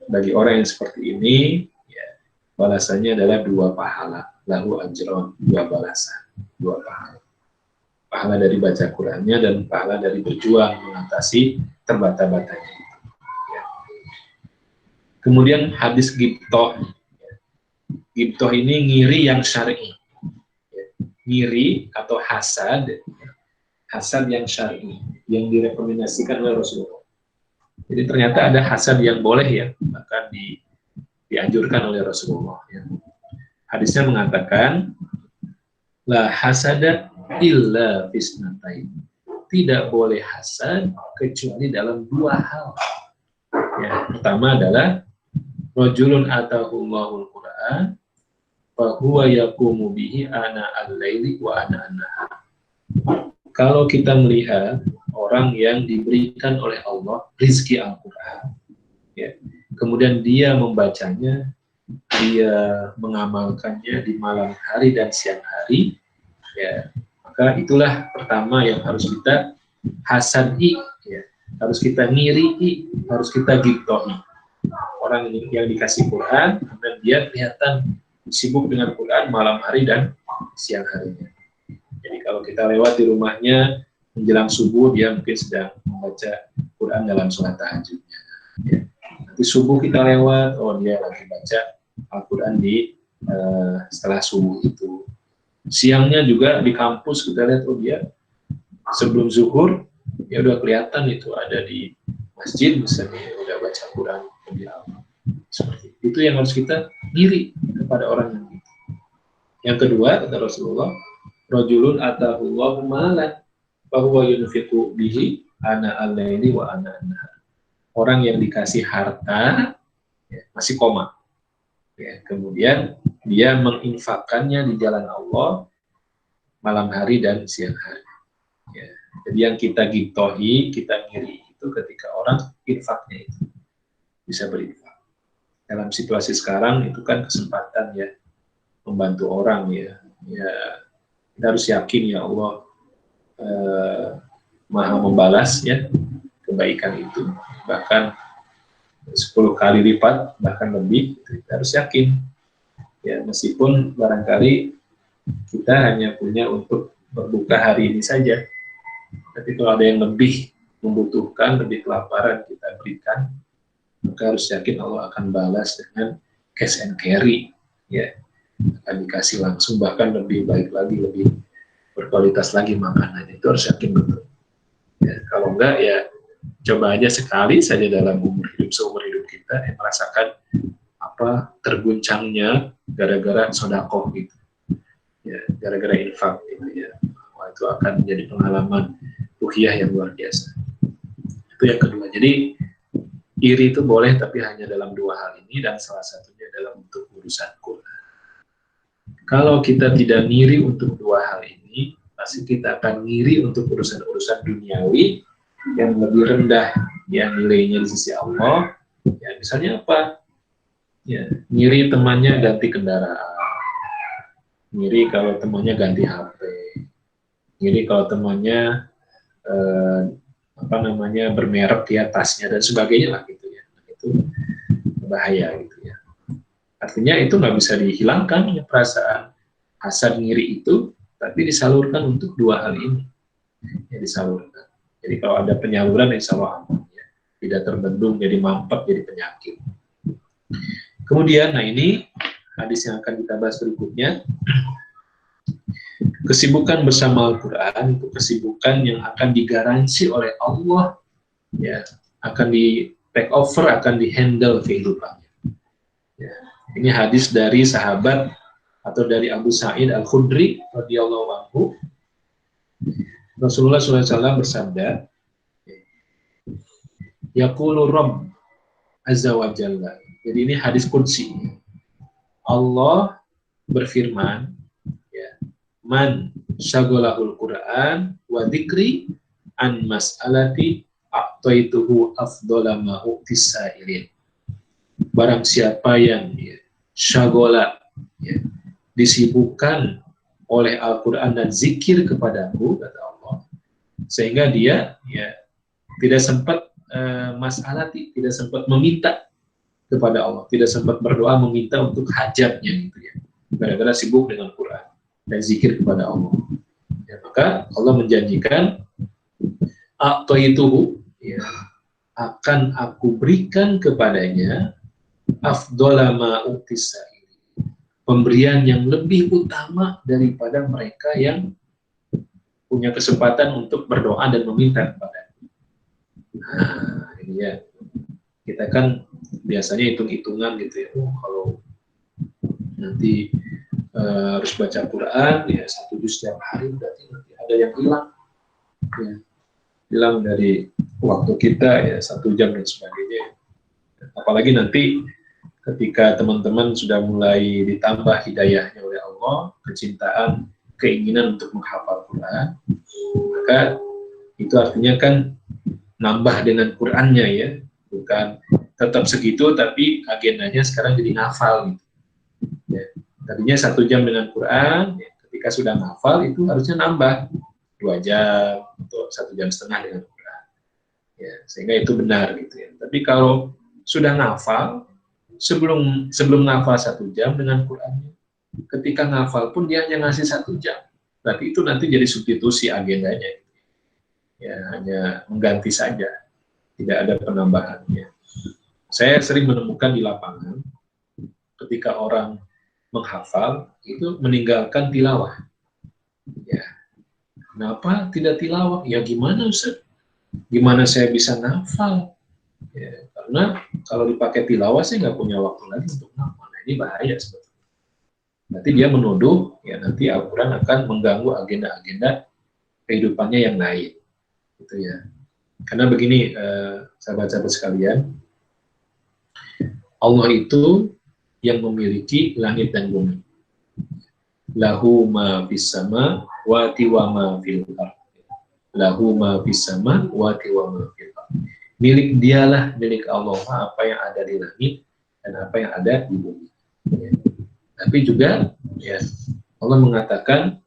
bagi orang yang seperti ini, ya, balasannya adalah 2 pahala, lahu ajron, 2 balasan, 2 pahala. Pahala dari baca Qurannya dan pahala dari berjuang mengatasi terbata-batanya. Ya. Kemudian hadis ghibtoh. Ya. Ghibtoh ini ngiri yang syar'i. Ya. Ngiri atau hasad yang syar'i, yang direkomendasikan oleh Rasulullah. Jadi ternyata ada hasad yang boleh, ya, bahkan dianjurkan oleh Rasulullah. Ya. Hadisnya mengatakan, la hasada illa fisnatain. Tidak boleh hasad kecuali dalam 2 hal. Ya, pertama adalah rajulun atahullahul Qur'an fa huwa yaqumu bihi ana al-laili wa ana an-nahar. Kalau kita melihat orang yang diberikan oleh Allah rizki Al-Quran, ya, kemudian dia membacanya, dia mengamalkannya di malam hari dan siang hari, ya, maka itulah pertama yang harus kita hasadi, ya, harus kita ngiri, harus kita ghibtohi. Orang yang dikasih Quran, kemudian dia kelihatan sibuk dengan Quran malam hari dan siang harinya. Jadi kalau kita lewat di rumahnya menjelang subuh, dia mungkin sedang membaca Quran dalam sholat tahajudnya. Ya. Nanti subuh kita lewat, oh dia lagi baca Al-Quran setelah subuh itu. Siangnya juga di kampus kita lihat, oh dia sebelum zuhur, ya udah kelihatan itu ada di masjid misalnya, udah baca Quran lebih lama. Seperti itu yang harus kita ngiri kepada orang yang itu. Yang kedua, kata Rasulullah, rajulun atahullahu malan bahwa yunfiqu bihi ana al-laili wa ana an-nahar. Orang yang dikasih harta, ya, masih koma. Ya, kemudian dia menginfakkannya di jalan Allah malam hari dan siang hari. Ya, jadi yang kita ghibtohi, kita ngiri itu ketika orang infaknya itu bisa berinfak. Dalam situasi sekarang itu kan kesempatan, ya, membantu orang, ya. Ya, kita harus yakin, ya Allah maha membalas, ya, kebaikan itu, bahkan 10 kali lipat, bahkan lebih. Kita harus yakin, ya, meskipun barangkali kita hanya punya untuk berbuka hari ini saja, tapi kalau ada yang lebih membutuhkan, lebih kelaparan, kita berikan, maka harus yakin Allah akan balas dengan cash and carry, ya, akan dikasih langsung, bahkan lebih baik lagi, lebih berkualitas lagi makanannya. Itu harus yakin betul. Ya, kalau enggak, ya coba aja sekali saja dalam seumur hidup kita, yang merasakan apa terguncangnya gara-gara sodakoh gitu, ya, gara-gara infak gitu, ya. Wah, itu akan menjadi pengalaman ruhiyah yang luar biasa. Itu yang kedua. Jadi iri itu boleh, tapi hanya dalam 2 hal ini, dan salah satunya dalam untuk urusan Quran. Kalau kita tidak ngiri untuk 2 hal ini, pasti kita akan ngiri untuk urusan-urusan duniawi yang lebih rendah, yang nilainya di sisi Allah. Ya, misalnya apa? Ya, ngiri temannya ganti kendaraan, ngiri kalau temannya ganti HP, ngiri kalau temannya bermerek, ya, tasnya dan sebagainya lah gitu, ya. Itu bahaya gitu, ya. Artinya itu nggak bisa dihilangkan, ya, perasaan hasad ngiri itu, tapi disalurkan untuk 2 hal ini, ya, disalurkan. Jadi kalau ada penyaluran, insya Allah aman, ya. Tidak terbendung jadi mampet, jadi penyakit. Kemudian, nah ini hadis yang akan kita bahas berikutnya. kesibukan bersama Al-Quran itu kesibukan yang akan digaransi oleh Allah, ya, akan di take over, akan di-handle kehidupannya. Ya, ini hadis dari sahabat atau dari Abu Sa'id Al-Khudri radhiyallahu anhu. Rasulullah SAW bersabda, Yaqulu Rabb Azza wa Jalla. Jadi ini hadis qudsi. Allah berfirman, ya, man syaghalahul Qur'an wa dzikri an mas'alati a'taituhu afdhala ma u'tis sa'ilin. Barang siapa yang syaghala, ya, disibukkan oleh Al-Quran dan zikir kepadaku, kata Allah, sehingga dia, ya, tidak sempat mas'alati, tidak sempat meminta kepada Allah, tidak sempat berdoa meminta untuk hajatnya, gitu ya, gara-gara sibuk dengan Quran dan zikir kepada Allah. Ya, maka Allah menjanjikan, a'taituhu, ya, akan aku berikan kepadanya afdhala ma u'tis sa'ilin, pemberian yang lebih utama daripada mereka yang punya kesempatan untuk berdoa dan meminta kepada. Nah, ini ya, kita kan biasanya hitung-hitungan gitu ya, kalau nanti harus baca Quran ya 1 juz setiap hari, berarti nanti ada yang hilang, ya, hilang dari waktu kita ya 1 jam dan sebagainya. Apalagi nanti ketika teman-teman sudah mulai ditambah hidayahnya oleh Allah, kecintaan, keinginan untuk menghafal Quran, maka itu artinya kan nambah dengan Qurannya, ya, bukan tetap segitu tapi agendanya sekarang jadi ngafal gitu. Ya. Tadinya 1 jam dengan Quran, ya, ketika sudah ngafal itu harusnya nambah 2 jam atau 1,5 jam dengan Quran. Ya, sehingga itu benar gitu ya. Tapi kalau sudah ngafal, sebelum ngafal 1 jam dengan Qurannya, ketika ngafal pun dia hanya ngasih 1 jam. Berarti itu nanti jadi substitusi agendanya. Ya, hanya mengganti saja, tidak ada penambahannya. Saya sering menemukan di lapangan, ketika orang menghafal, itu meninggalkan tilawah. Ya, kenapa tidak tilawah? Ya gimana Ustaz? Gimana saya bisa nafal? Ya, karena kalau dipakai tilawah, saya nggak punya waktu lagi untuk nafal. Nah, ini bahaya sebetulnya. Nanti dia menuduh, ya nanti Al-Quran akan mengganggu agenda-agenda kehidupannya yang lain. Gitu ya. Karena begini, sahabat-sahabat sekalian, Allah itu yang memiliki langit dan bumi. Lahu ma fis sama wati wa ma fil ardh. Lahu ma fis sama wati wa ma fil ardh. Milik dialah, milik Allah apa yang ada di langit dan apa yang ada di bumi. Ya. Tapi juga, ya, Allah mengatakan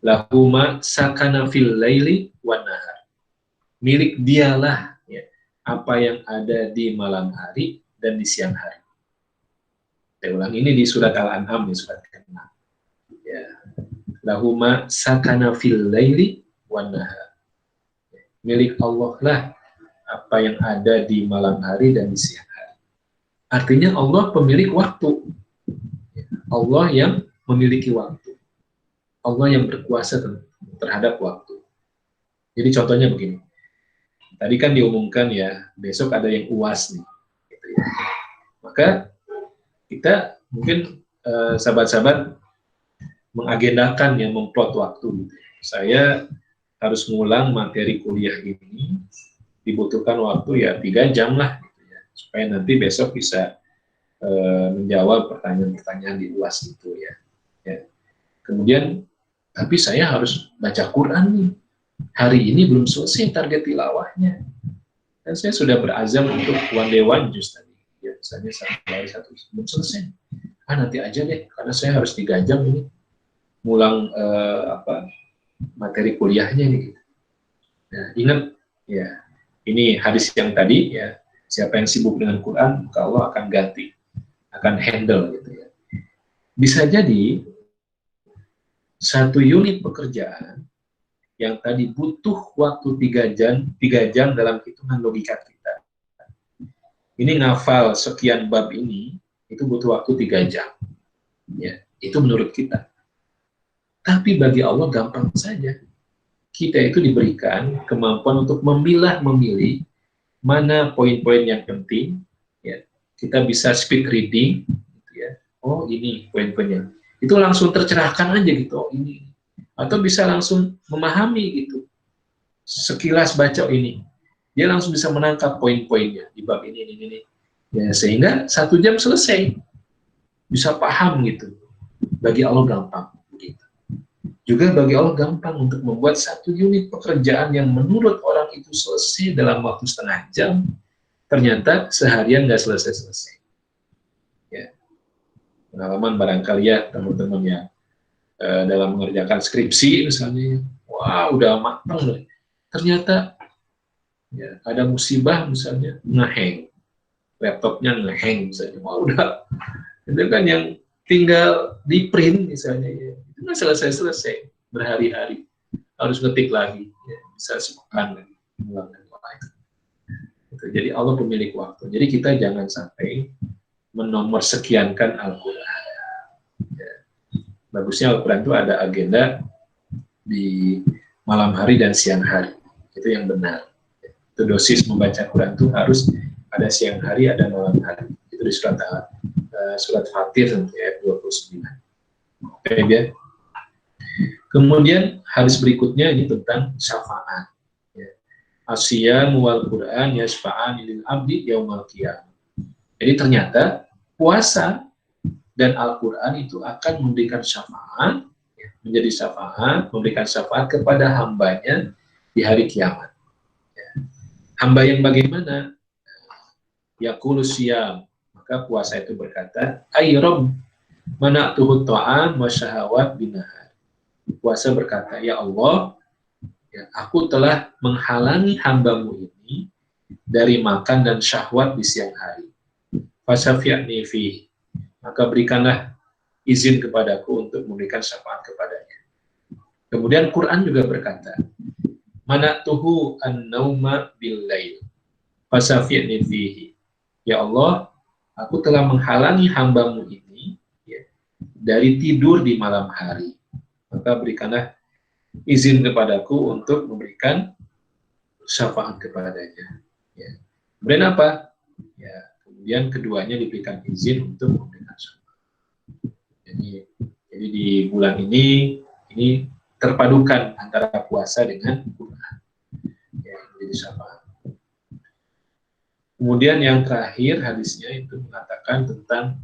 lahu ma sakana fil laili wan nahar. Milik dialah, ya, apa yang ada di malam hari dan di siang hari. Saya ulang, ini di surat Al-An'am, di surat ke-6. Ya. Lahu ma sakana fil laili wan nahar. Milik Allah lah apa yang ada di malam hari dan di siang hari. Artinya Allah pemilik waktu. Allah yang memiliki waktu. Allah yang berkuasa terhadap waktu. Jadi contohnya begini. Tadi kan diumumkan ya, besok ada yang UAS nih. Gitu ya. Maka kita mungkin sahabat-sahabat mengagendakan ya, memplot waktu. Gitu. Saya harus mengulang materi kuliah ini, dibutuhkan waktu ya 3 jam lah, gitu ya, supaya nanti besok bisa menjawab pertanyaan-pertanyaan di UAS itu ya. Ya. Kemudian, tapi saya harus baca Quran nih. Hari ini belum selesai target tilawahnya. Dan saya sudah berazam untuk one day one juz tadi. Ya, misalnya 1 belum selesai. Nanti aja deh, karena saya harus 3 jam ini ngulang materi kuliahnya nih. Nah, ingat ya, ini hadis yang tadi ya, siapa yang sibuk dengan Quran, maka Allah akan ganti, akan handle gitu ya. Bisa jadi 1 unit pekerjaan yang tadi butuh waktu 3 jam dalam hitungan logika kita. Ini ngafal sekian bab ini, itu butuh waktu 3 jam. Ya, itu menurut kita. Tapi bagi Allah gampang saja. Kita itu diberikan kemampuan untuk memilih mana poin-poin yang penting. Ya. Kita bisa speed reading, gitu ya. Oh ini poin-poinnya. Itu langsung tercerahkan aja gitu. Oh ini. Atau bisa langsung memahami gitu. Sekilas baca ini, dia langsung bisa menangkap poin-poinnya di bab ini. Ya, sehingga 1 jam selesai, bisa paham gitu. Bagi Allah gampang. Gitu. Juga bagi Allah gampang untuk membuat 1 unit pekerjaan yang menurut orang itu selesai dalam waktu setengah jam, ternyata seharian nggak selesai-selesai. Ya. Pengalaman barangkali ya teman-teman yang dalam mengerjakan skripsi misalnya, wah udah matang loh. Ternyata ya, ada musibah misalnya, ngehang, laptopnya ngehang misalnya, wah udah, itu kan yang tinggal di print misalnya, ya. Itu kan selesai berhari-hari, harus ngetik lagi, ya. Bisa sepekan lagi, ulang lagi. Gitu. Jadi Allah pemilik waktu. Jadi kita jangan sampai menomorsekiankan Al-Quran. Ya. Bagusnya Al-Quran itu ada agenda di malam hari dan siang hari. Itu yang benar. Itu dosis membaca Quran itu harus ada siang hari, ada malam hari. Itu di surat Fatir ayat 29. Oke, ya. Kemudian hadis berikutnya ini tentang syafaat. Ya. Asyam wal Quran yashfa'an lil abdi yaumal qiyamah. Jadi ternyata puasa dan Al-Quran itu akan memberikan syafaat, ya, menjadi syafaat, memberikan syafaat kepada hambanya di hari kiamat. Ya. Hamba yang bagaimana? Yaqulu siyam, maka puasa itu berkata, ay Rabb, mana'tuhu ta'am wa syahawat binahar. Puasa berkata, ya Allah, ya, aku telah menghalangi hambamu ini dari makan dan syahwat di siang hari. Fasyafi'ni fi, maka berikanlah izin kepadaku untuk memberikan syafaat kepadanya. Kemudian Quran juga berkata, mana'tuhu an-nauma bil-lail, fasyafi'ni fihi. Ya Allah, aku telah menghalangi hambamu ini, ya, dari tidur di malam hari. Maka berikanlah izin kepadaku untuk memberikan syafaat kepadanya. Ya. Kemudian apa? Ya, kemudian keduanya diberikan izin untuk memberikan syafaat. Jadi di bulan ini terpadukan antara puasa dengan Quran. Ya, jadi syafaat. Kemudian yang terakhir hadisnya itu mengatakan tentang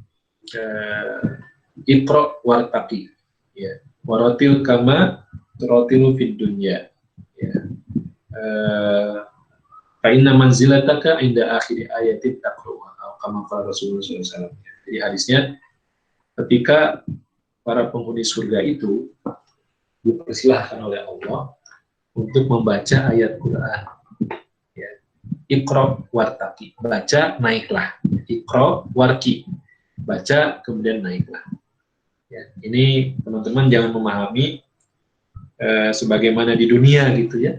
Iqra wartaqi, ya, waratil kama turatilu fid dunya, ya, fa inna manzilataka inda akhir ayatin taqwa atau kama qala Rasulullah SAW. Jadi hadisnya ketika para penghuni surga itu dipersilahkan oleh Allah untuk membaca ayat Quran, ya, Iqra wartaqi, baca naiklah, Iqra warki, baca kemudian naiklah. Ya, ini teman-teman jangan memahami sebagaimana di dunia gitu ya.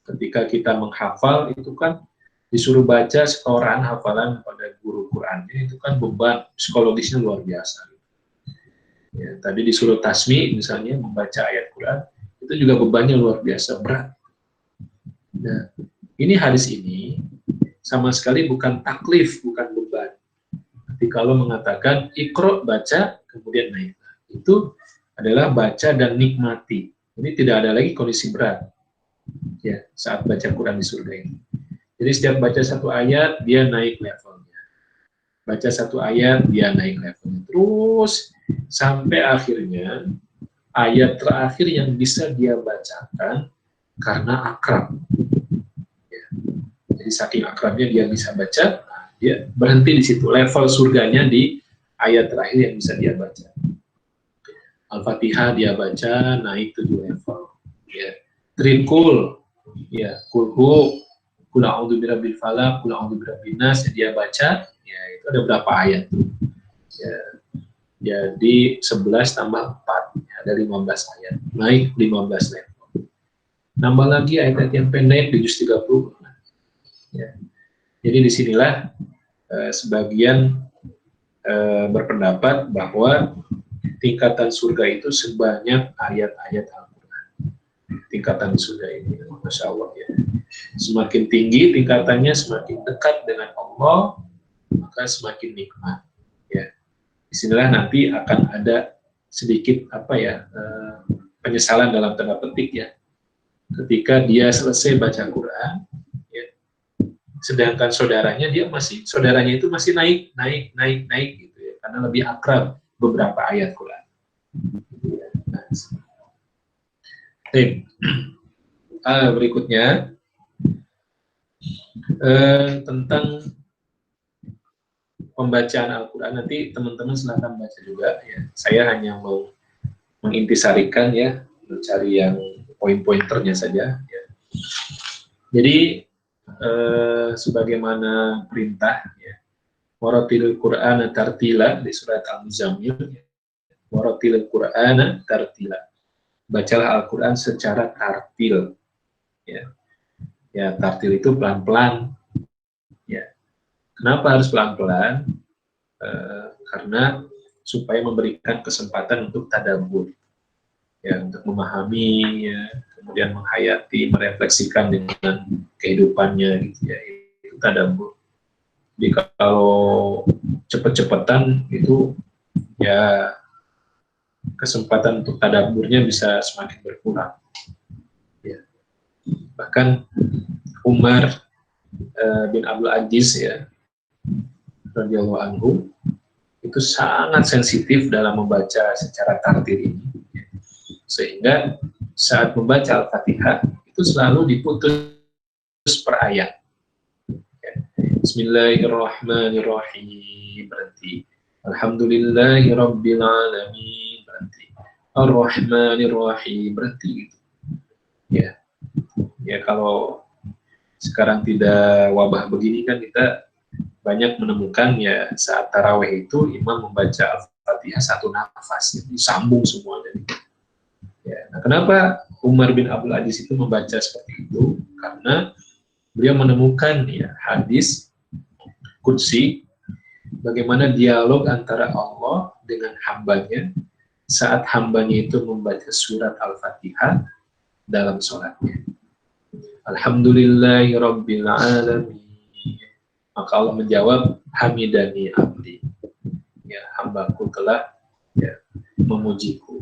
Ketika kita menghafal itu kan disuruh baca setoran hafalan pada guru Qurannya, itu kan beban psikologisnya luar biasa. Ya, tadi disuruh tasmi misalnya membaca ayat Quran, itu juga bebannya luar biasa berat. Nah, ini hadis ini sama sekali bukan taklif, bukan beban. Tapi kalau mengatakan Iqra, baca kemudian naik, itu adalah baca dan nikmati. Ini tidak ada lagi kondisi berat, ya, saat baca Quran di surga ini. Jadi setiap baca satu ayat dia naik levelnya, baca satu ayat dia naik levelnya, terus sampai akhirnya ayat terakhir yang bisa dia bacakan karena akrab. Ya. Jadi saking akrabnya dia bisa baca, dia berhenti di situ, level surganya di ayat terakhir yang bisa dia baca. Al-Fatihah dia baca naik 7 level. Ya. Trinkul, ya, kulhu, kul a'udzu birabbil falaq, kul a'udzu birabbin nas, dia baca, ya itu ada berapa ayat tuh. Ya. Jadi 11 tambah 4, ya, ada 15 ayat. Naik 15 level. Nambah lagi ayat-ayat yang pendek di juz 30. Ya. Jadi disinilah sebagian berpendapat bahwa tingkatan surga itu sebanyak ayat-ayat Al-Quran. Tingkatan surga ini, Masya Allah ya. Semakin tinggi tingkatannya, semakin dekat dengan Allah, maka semakin nikmat. Ya, disinilah nanti akan ada sedikit penyesalan dalam tanda petik ya, ketika dia selesai baca Quran, ya, sedangkan saudaranya itu masih naik gitu ya, karena lebih akrab beberapa ayat Quran. Berikutnya tentang pembacaan Al-Quran, nanti teman-teman silahkan baca juga ya. Saya hanya mau mengintisarikan ya, mencari yang poin-pointernya saja ya. Jadi sebagaimana perintah ya, waratilil Qur'ana tartila di surat Al-Muzammil ya. Waratilil Qur'ana tartila, bacalah Al-Quran secara tartil ya. Ya, tartil itu pelan-pelan ya. Kenapa harus pelan-pelan? Karena supaya memberikan kesempatan untuk tadabbur ya, untuk memahami ya, kemudian menghayati, merefleksikan dengan kehidupannya gitu ya, itu tadabbur. Jadi kalau cepet-cepetan itu ya kesempatan untuk tadabburnya bisa semakin berkurang ya. Bahkan Umar bin Abdul Aziz ya radhiyallahu anhu itu sangat sensitif dalam membaca secara tartil ini, sehingga saat membaca Al-Fatihah itu selalu diputus per ayat ya. Bismillahirrahmanirrahim berhenti, Alhamdulillahirrabbilalamin berhenti, Ar-Rahmanirrahim berhenti gitu ya. Ya kalau sekarang tidak wabah begini kan kita banyak menemukan ya saat tarawih itu imam membaca Al-Fatihah satu nafas, disambung semuanya. Ya, nah kenapa Umar bin Abdul Aziz itu membaca seperti itu? Karena beliau menemukan ya hadis qudsi, bagaimana dialog antara Allah dengan hambanya saat hambanya itu membaca surat Al-Fatihah dalam sholatnya. Alhamdulillahi Rabbil Alamin. Maka Allah menjawab, hamidani abdi. Ya, hambaku telah ya, memujiku.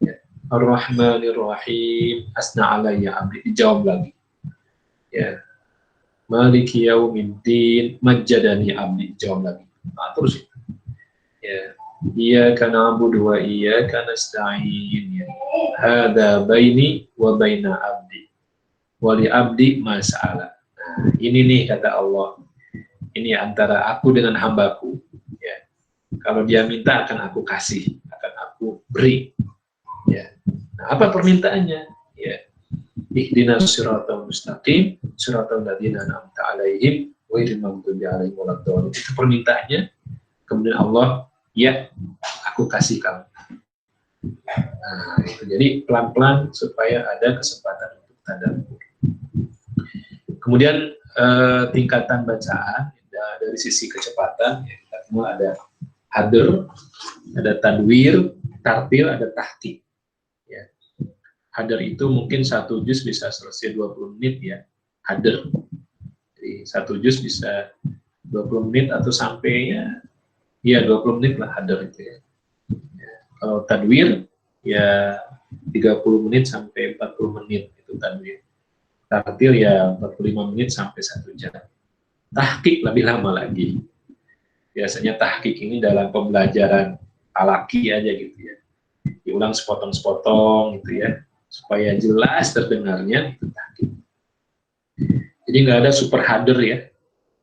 Ya. Ar-Rahmanir-Rahim, asna alayya abdi. Dijawab lagi. Ya. Maliki yaumiddin, majjadani abdi. Dijawab lagi. Nah, terus itu. Ya. Iyyaka na'budu wa iyyaka nasta'in. Ya. Hada baini wa baina abdi. Wali abdi mas'ala. Nah, ini nih kata Allah, ini antara aku dengan hambaku ya. Kalau dia minta akan aku kasih, akan aku beri ya. Nah, apa permintaannya ya? Ihdinas siratal mustaqim siratal ladzina an'amta 'alaihim ghairil maghdubi 'alaihim waladdallin. Itu permintaannya. Kemudian Allah, ya aku kasih kamu. Nah, itu jadi pelan-pelan supaya ada kesempatan untuk tadabbur. Kemudian tingkatan bacaan dari sisi kecepatan ya, kita semua ada hadr, ada tadwir, tartil, ada tahqiq ya. Hadr itu mungkin satu juz bisa selesai 20 menit ya, hadr. Jadi satu juz bisa 20 menit atau sampai ya 20 menit lah hadr itu ya. Ya, kalau tadwir ya 30 menit sampai 40 menit itu tadwir. Tartil ya 45 menit sampai 1 jam. Tahqiq lebih lama lagi. Biasanya tahqiq ini dalam pembelajaran talaki aja gitu ya. Diulang sepotong-sepotong gitu ya, supaya jelas terdengarnya, itu tahqiq. Jadi nggak ada super hadr ya.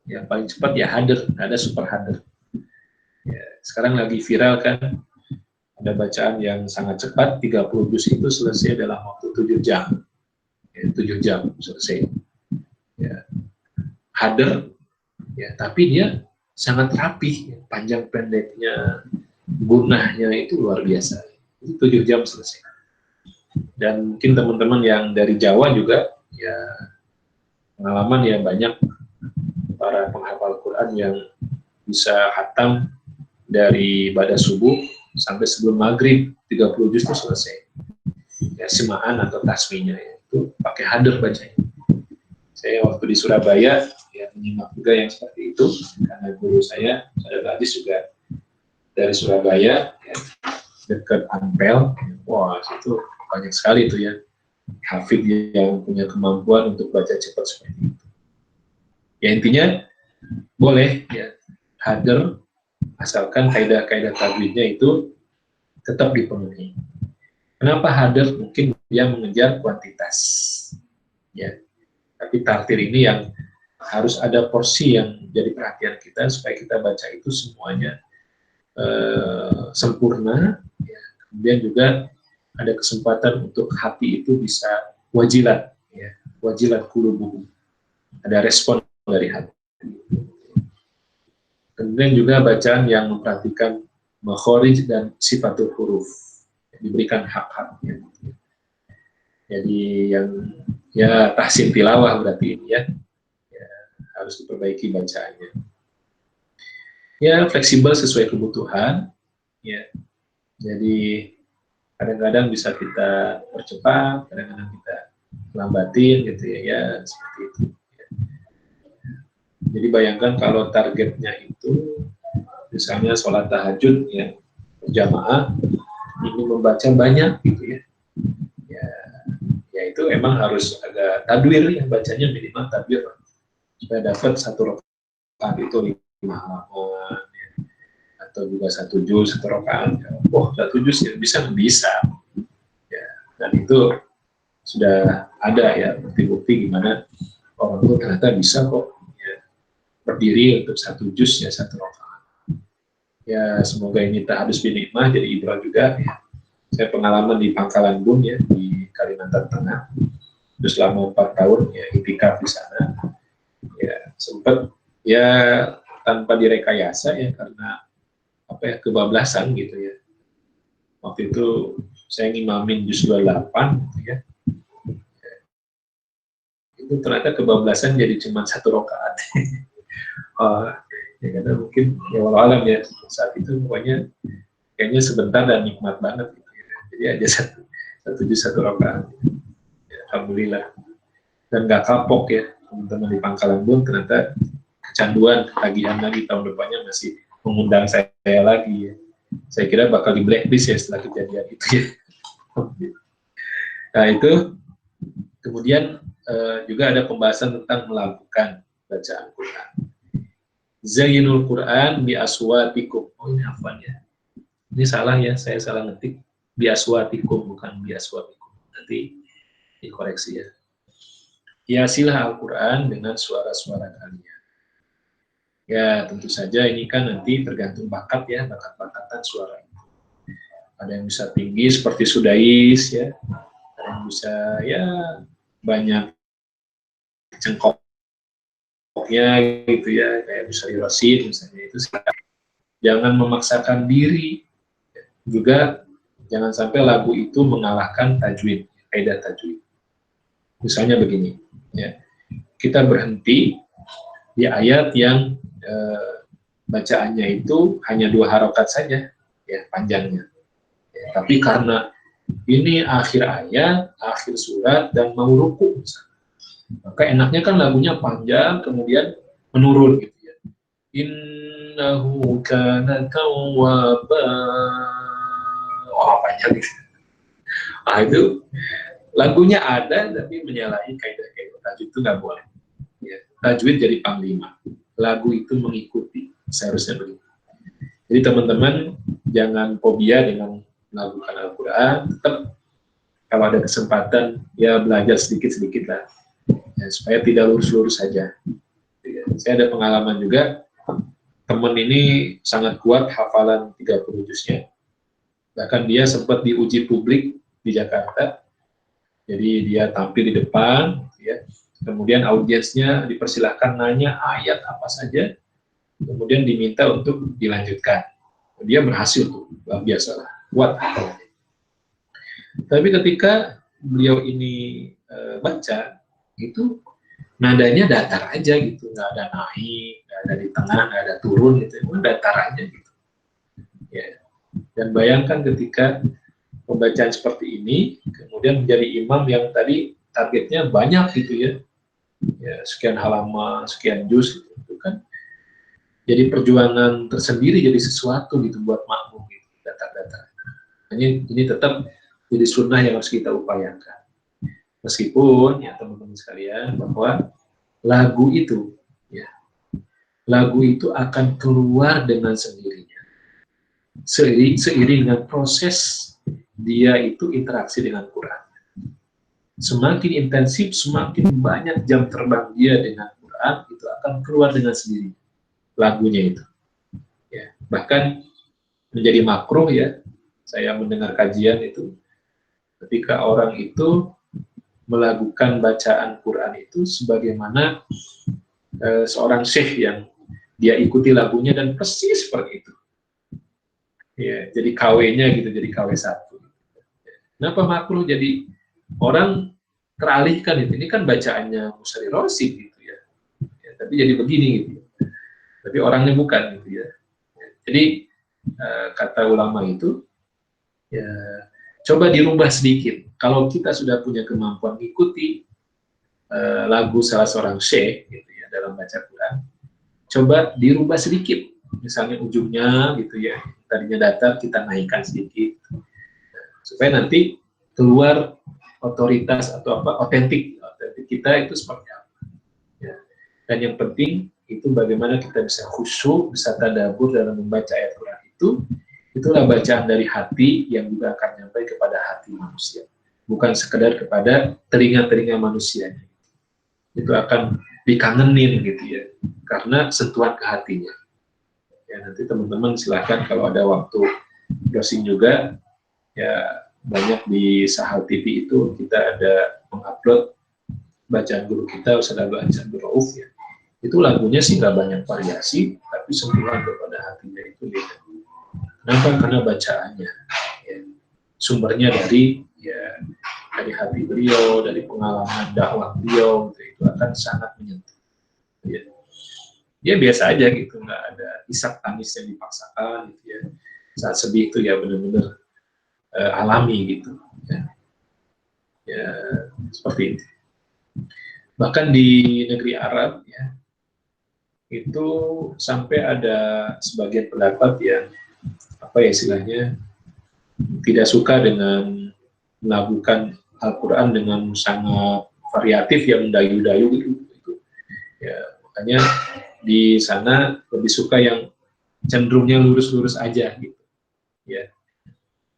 Yang paling cepat ya hadr, nggak ada super hadr. Ya, sekarang lagi viral kan, ada bacaan yang sangat cepat, 30 juz itu selesai dalam waktu 7 jam. Ya, 7 jam selesai. Ya. Hadr, ya, tapi dia sangat rapih, panjang pendeknya, gunahnya itu luar biasa. Itu 7 jam selesai. Dan mungkin teman-teman yang dari Jawa juga, ya pengalaman ya banyak para penghafal Quran yang bisa khatam dari ibadah subuh sampai sebelum maghrib 30 juz itu selesai. Ya, semaan atau tasminya ya, itu pakai hadir bacanya. Saya waktu di Surabaya ya menyimak juga yang seperti itu karena guru saya Hadis juga dari Surabaya ya, dekat Ampel. Wah, itu banyak sekali itu ya hafid yang punya kemampuan untuk baca cepat seperti itu. Ya intinya boleh ya hadir asalkan kaidah-kaidah tajwidnya itu tetap dipenuhi. Kenapa hadir? Mungkin dia mengejar kuantitas ya. Tapi tartil ini yang harus ada porsi yang jadi perhatian kita supaya kita baca itu semuanya sempurna. Ya. Kemudian juga ada kesempatan untuk hati itu bisa wajilat, ya. Wajilat qulubuhum. Ada respon dari hati. Kemudian juga bacaan yang memperhatikan makhraj dan sifatul huruf, diberikan hak-haknya. Jadi yang ya tahsin tilawah berarti ini ya, harus diperbaiki bacaannya. Ya fleksibel sesuai kebutuhan. Ya, jadi kadang-kadang bisa kita percepat, kadang-kadang kita lambatin gitu ya seperti itu. Ya. Jadi bayangkan kalau targetnya itu misalnya sholat tahajud ya berjamaah ini membaca banyak gitu ya. Ya itu emang harus agak tadwir ya, bacanya minimal tadwir supaya dapat satu rakaat itu 5 halaman ya. Atau juga 1 juz 1 rakaat. Oh 1 juz ya bisa ya. Dan itu sudah ada ya bukti-bukti gimana orang itu ternyata bisa kok ya, berdiri untuk 1 juz ya 1 rakaat. Ya semoga ini tak habis binikmah jadi ibrah juga ya. Saya pengalaman di Pangkalan Bun ya di Kalimantan Tengah, terus selama 4 tahun ya itikaf di sana, ya sempat ya tanpa direkayasa ya karena apa ya kebablasan gitu ya. Waktu itu saya ngimamin juz 28 gitu ya. Itu ternyata kebablasan jadi cuma 1 rakaat. Oh, ya karena mungkin ya walau alam ya saat itu pokoknya kayaknya sebentar dan nikmat banget gitu ya. Jadi aja 1 juz 1 rakaat. Ya, alhamdulillah. Dan nggak kapok ya teman-teman di Pangkalan Bun ternyata kecanduan ketagihan lagi tahun depannya masih mengundang saya lagi ya. Saya kira bakal di blacklist ya setelah kejadian itu ya. Nah itu kemudian juga ada pembahasan tentang melakukan bacaan Quran. Zayyinul Quran bi aswatikum. Oh ini apaan ya? Ini salah ya, saya salah ngetik. Bi aswatikum bukan bi aswatikum. Nanti dikoreksi ya. Hiasilah Al-Quran dengan suara-suara kalian. Ya tentu saja ini kan nanti tergantung bakat ya, bakat-bakatan suara itu. Ada yang bisa tinggi seperti Sudais ya, ada yang bisa ya banyak cengkoknya gitu ya, kayak bisa Rasid misalnya itu. Jangan memaksakan diri, juga jangan sampai lagu itu mengalahkan tajwid, kaidah tajwid. Misalnya begini, ya kita berhenti di ayat yang bacaannya itu hanya 2 harokat saja, ya panjangnya. Ya, tapi karena ini akhir ayat, akhir surat dan mau ruku, maka enaknya kan lagunya panjang kemudian menurun gitu ya. Innahu kana tawwaba. Oh panjang gitu. Ah itu lagunya ada tapi menyalahi kaidah-kaidah tajwid itu nggak boleh. Ya, tajwid jadi panglima, lagu itu mengikuti, seharusnya begitu. Jadi teman-teman jangan fobia dengan melakukan Al-Quran, tetap kalau ada kesempatan ya belajar sedikit-sedikit lah, ya, supaya tidak lurus-lurus saja. Ya, saya ada pengalaman juga, teman ini sangat kuat hafalan 30 juznya, bahkan dia sempat diuji publik di Jakarta, jadi dia tampil di depan, ya. Kemudian audiensnya dipersilahkan nanya ayat apa saja, kemudian diminta untuk dilanjutkan. Dia berhasil tuh, luar biasa lah, kuat. Tapi ketika beliau ini baca, itu nadanya datar aja gitu, nggak ada naik, nggak ada di tengah, nggak ada turun gitu, datar aja gitu. Ya. Dan bayangkan ketika pembacaan seperti ini, kemudian menjadi imam yang tadi targetnya banyak gitu ya, sekian halaman, sekian juz gitu kan. Jadi perjuangan tersendiri jadi sesuatu gitu buat makmum gitu, data-data. Ini tetap jadi sunnah yang harus kita upayakan. Meskipun ya teman-teman sekalian bahwa lagu itu akan keluar dengan sendirinya. Seiring dengan proses dia itu interaksi dengan Quran. Semakin intensif, semakin banyak jam terbang dia dengan Quran, itu akan keluar dengan sendirinya lagunya itu. Ya, bahkan menjadi makruh ya. Saya mendengar kajian itu ketika orang itu melakukan bacaan Quran itu sebagaimana seorang syekh yang dia ikuti lagunya dan persis seperti itu. Ya, jadi KW-nya gitu, jadi KW1. Kenapa makruh? Jadi orang teralihkan itu. Ini kan bacaannya Musari Rosid gitu ya. Tapi jadi begini gitu. Tapi orangnya bukan gitu ya. Jadi kata ulama itu ya coba dirubah sedikit. Kalau kita sudah punya kemampuan mengikuti lagu salah seorang syekh gitu ya dalam baca Quran, coba dirubah sedikit. Misalnya ujungnya gitu ya, tadinya datar kita naikkan sedikit supaya nanti keluar otoritas atau apa otentik kita itu seperti apa. Ya. Dan yang penting itu bagaimana kita bisa khusyuk, bisa tadabbur dalam membaca ayat Quran itu. Itulah bacaan dari hati yang juga akan sampai kepada hati manusia, bukan sekedar kepada telinga-telinga manusia. Itu akan dikangenin gitu ya, karena sentuhan ke hatinya. Ya, nanti teman-teman silahkan kalau ada waktu browsing juga, ya banyak di Sahal TV itu kita ada mengupload bacaan guru kita, Ustaz Abdul Aziz Abdul Rauf ya. Itu lagunya sih nggak banyak variasi, tapi sentuhan kepada hatinya itu beda. Kenapa? Karena bacaannya, ya, sumbernya dari hati beliau, dari pengalaman dakwah beliau, gitu, itu akan sangat menyentuh. Ya biasa aja gitu, nggak ada isak tangis yang dipaksakan, gitu ya. Saat sedih itu ya benar-benar alami gitu. Ya seperti itu. Bahkan di negeri Arab ya, itu sampai ada sebagian pendapat yang apa ya istilahnya tidak suka dengan melakukan Al-Quran dengan sangat variatif yang mendayu-dayu gitu. Ya, makanya di sana lebih suka yang cenderungnya lurus-lurus aja gitu. Ya.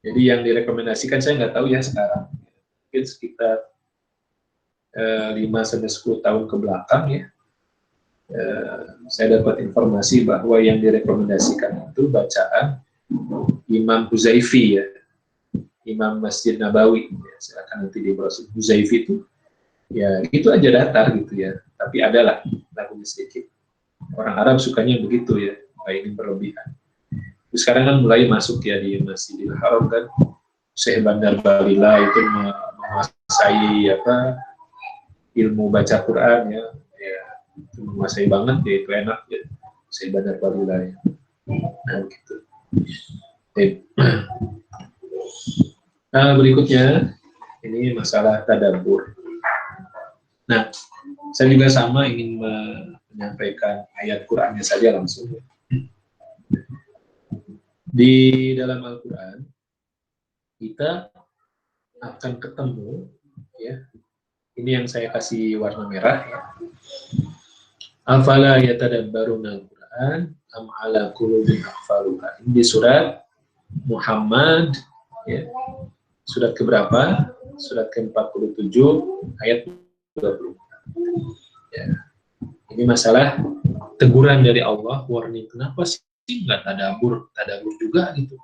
Jadi yang direkomendasikan saya nggak tahu ya sekarang. Mungkin sekitar 5-10 tahun ke belakang ya. Saya dapat informasi bahwa yang direkomendasikan itu bacaan Imam Huzaifi ya, Imam Masjid Nabawi ya, silakan nanti di browsing Huzaifi itu ya itu aja datar gitu ya, tapi adalah lagunya sedikit. Orang Arab sukanya begitu ya, nggak ingin berlebihan. Terus sekarang kan mulai masuk ya di Masjidil Haram kan, Syekh Bandar Balila itu menguasai apa ilmu baca Quran ya itu menguasai banget ya, itu enak ya Syekh Bandar Balila ya. Nah gitu. Nah, berikutnya ini masalah tadabbur. Nah, saya juga sama ingin menyampaikan ayat Qurannya saja langsung. Di dalam Al-Quran kita akan ketemu ya. Ini yang saya kasih warna merah ya. Afala yatadabbaruna al-Quran am ala qulubin aqfaluha. Ini di surat Muhammad ya. Surat keberapa? Surat ke-47 ayat 20. Ya. Ini masalah teguran dari Allah, warning. Kenapa sih nggak tadabbur juga gitu?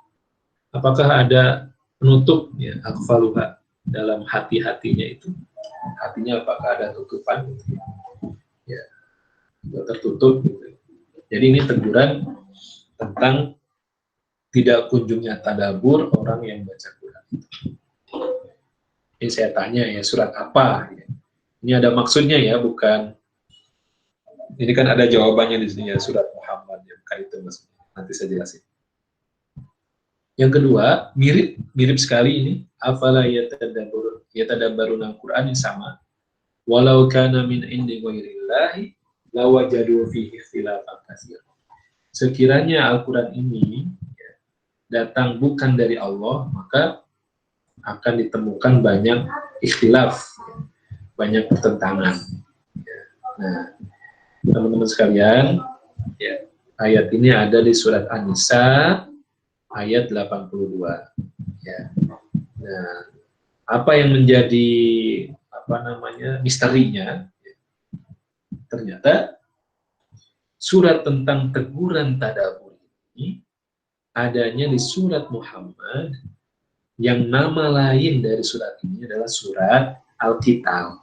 Apakah ada penutup ya aqfaluha dalam hati-hatinya itu? Hatinya apakah ada tutupan gitu? Ya, tertutup gitu. Jadi ini teguran tentang tidak kunjungnya tadabbur orang yang baca Quran. Ini saya tanya ya, surat apa? Ini ada maksudnya ya, bukan. Ini kan ada jawabannya di sini ya, surat Muhammad ya, bukan itu maksudnya. Nanti saya jelasin. Yang kedua, mirip sekali ini. Afala yatadabbaruna al-Qur'an, yang sama. Walau kana min indi ghairillahi lawajadu fihi ikhtilafan katsiran. Sekiranya Al-Qur'an ini datang bukan dari Allah, maka akan ditemukan banyak ikhtilaf, banyak pertentangan. Nah, teman-teman sekalian, ya, ayat ini ada di surat An-Nisa ayat 82. Ya. Nah, apa yang menjadi misterinya? Ternyata surat tentang teguran tadabbur ini adanya di surat Muhammad, yang nama lain dari surat ini adalah surat Al-Qital.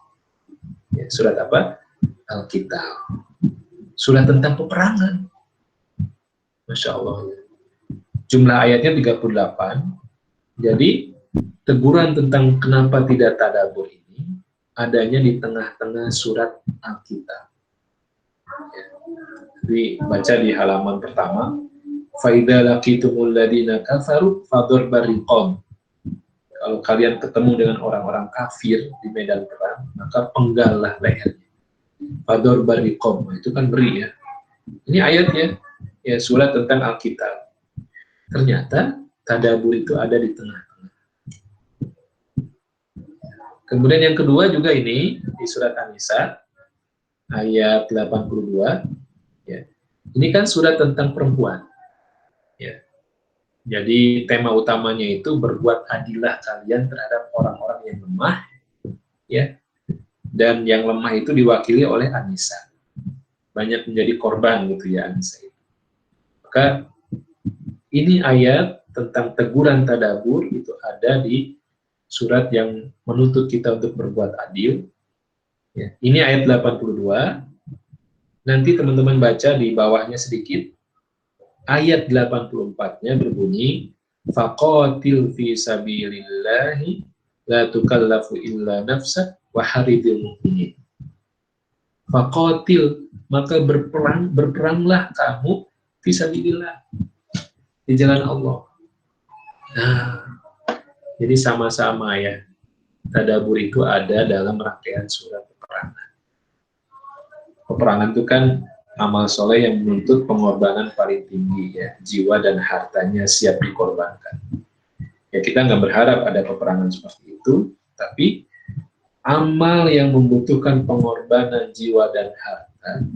Ya, surat apa? Al-Qital. Surat tentang peperangan. Masya Allah. Jumlah ayatnya 38. Jadi teguran tentang kenapa tidak tadabbur ini adanya di tengah-tengah surat Al-Qital. Ya. Jadi baca di halaman pertama. Faida laqitumul ladina kafaru fadharbar riqab. Kalau kalian ketemu dengan orang-orang kafir di medan perang, maka penggallah lehernya. Fadharbar riqab, itu kan beri ya. Ini ayatnya, ya, surat tentang Alkitab. Ternyata tadabbur itu ada di tengah-tengah. Kemudian yang kedua juga ini di surat An-Nisa ayat 82. Ya. Ini kan surat tentang perempuan. Ya. Jadi tema utamanya itu berbuat adillah kalian terhadap orang-orang yang lemah, ya. Dan yang lemah itu diwakili oleh An-Nisa. Banyak menjadi korban gitu ya An-Nisa itu. Maka ini ayat tentang teguran tadabbur itu ada di surat yang menuntut kita untuk berbuat adil. Ya. Ini ayat 82. Nanti teman-teman baca di bawahnya sedikit. Ayat 84-nya berbunyi, faqatil fi sabilillahi la tukallafu illa nafsak wa haridil mu'minin. Faqatil, maka berperanglah kamu fi sabilillah, di jalan Allah. Nah, jadi sama-sama ya, tadabbur itu ada dalam rangkaian surat peperangan. Peperangan itu kan amal soleh yang menuntut pengorbanan paling tinggi, ya, jiwa dan hartanya siap dikorbankan. Ya, kita nggak berharap ada peperangan seperti itu, tapi amal yang membutuhkan pengorbanan jiwa dan harta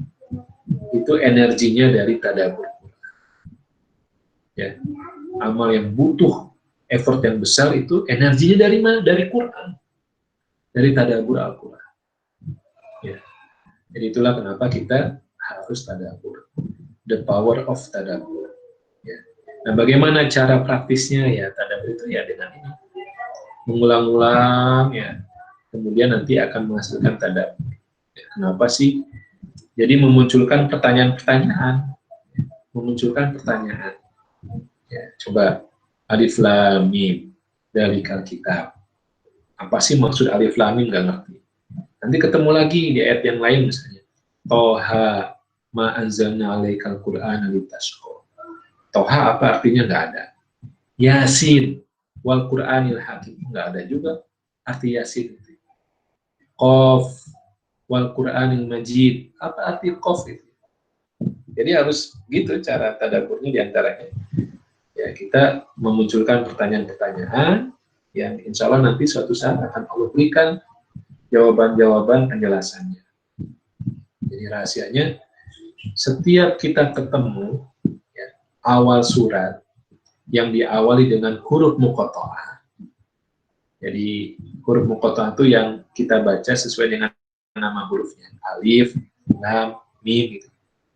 itu energinya dari tadabbur. Ya, amal yang butuh effort yang besar itu energinya dari mana? Dari Quran, dari tadabbur Al-Quran. Ya. Jadi itulah kenapa kita harus tadabbur, the power of tadabbur. Ya. Nah, bagaimana cara praktisnya ya tadabbur itu ya dengan ini, mengulang-ulang ya, kemudian nanti akan menghasilkan tadabbur. Ya, kenapa sih? Jadi memunculkan pertanyaan-pertanyaan, Ya, coba alif lam mim dari Alkitab. Apa sih maksud alif lam mim? Nggak ngerti. Nanti ketemu lagi di ayat yang lain misalnya. Toha ma anzalna alaikal Qur'ana litashqa. Toha apa artinya? Nggak ada. Yasin wal Qur'anil hakim, nggak ada juga arti Yasin. Qaf wal Qur'anil majid, apa arti Qaf itu? Jadi harus gitu cara tadabburnya diantaranya. Ya, kita memunculkan pertanyaan-pertanyaan yang insya Allah nanti suatu saat akan Allah berikan jawaban-jawaban penjelasannya. Jadi rahasianya, setiap kita ketemu ya, awal surat yang diawali dengan huruf muqatta'ah. Jadi huruf muqatta'ah itu yang kita baca sesuai dengan nama hurufnya. Alif, lam, mim, gitu.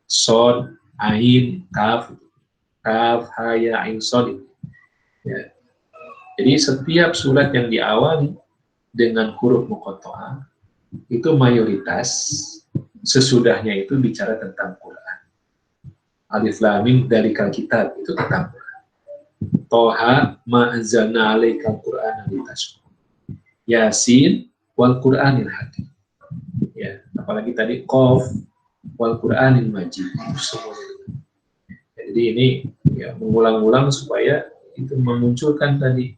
Shad, ain, kaf, kaf, ha, ya, ain, shad. Ya. Jadi setiap surat yang diawali dengan huruf muqatta'ah itu mayoritas sesudahnya itu bicara tentang Quran. Alif lam mim dari Alkitab itu tentang Quran. Toha ma anzalna alaikal Qur'ana litashqa. Yasin wal Qur'anil hakim. Ya, apalagi tadi Qaf wal Qur'anil majid. Jadi ini ya mengulang-ulang supaya itu memunculkan tadi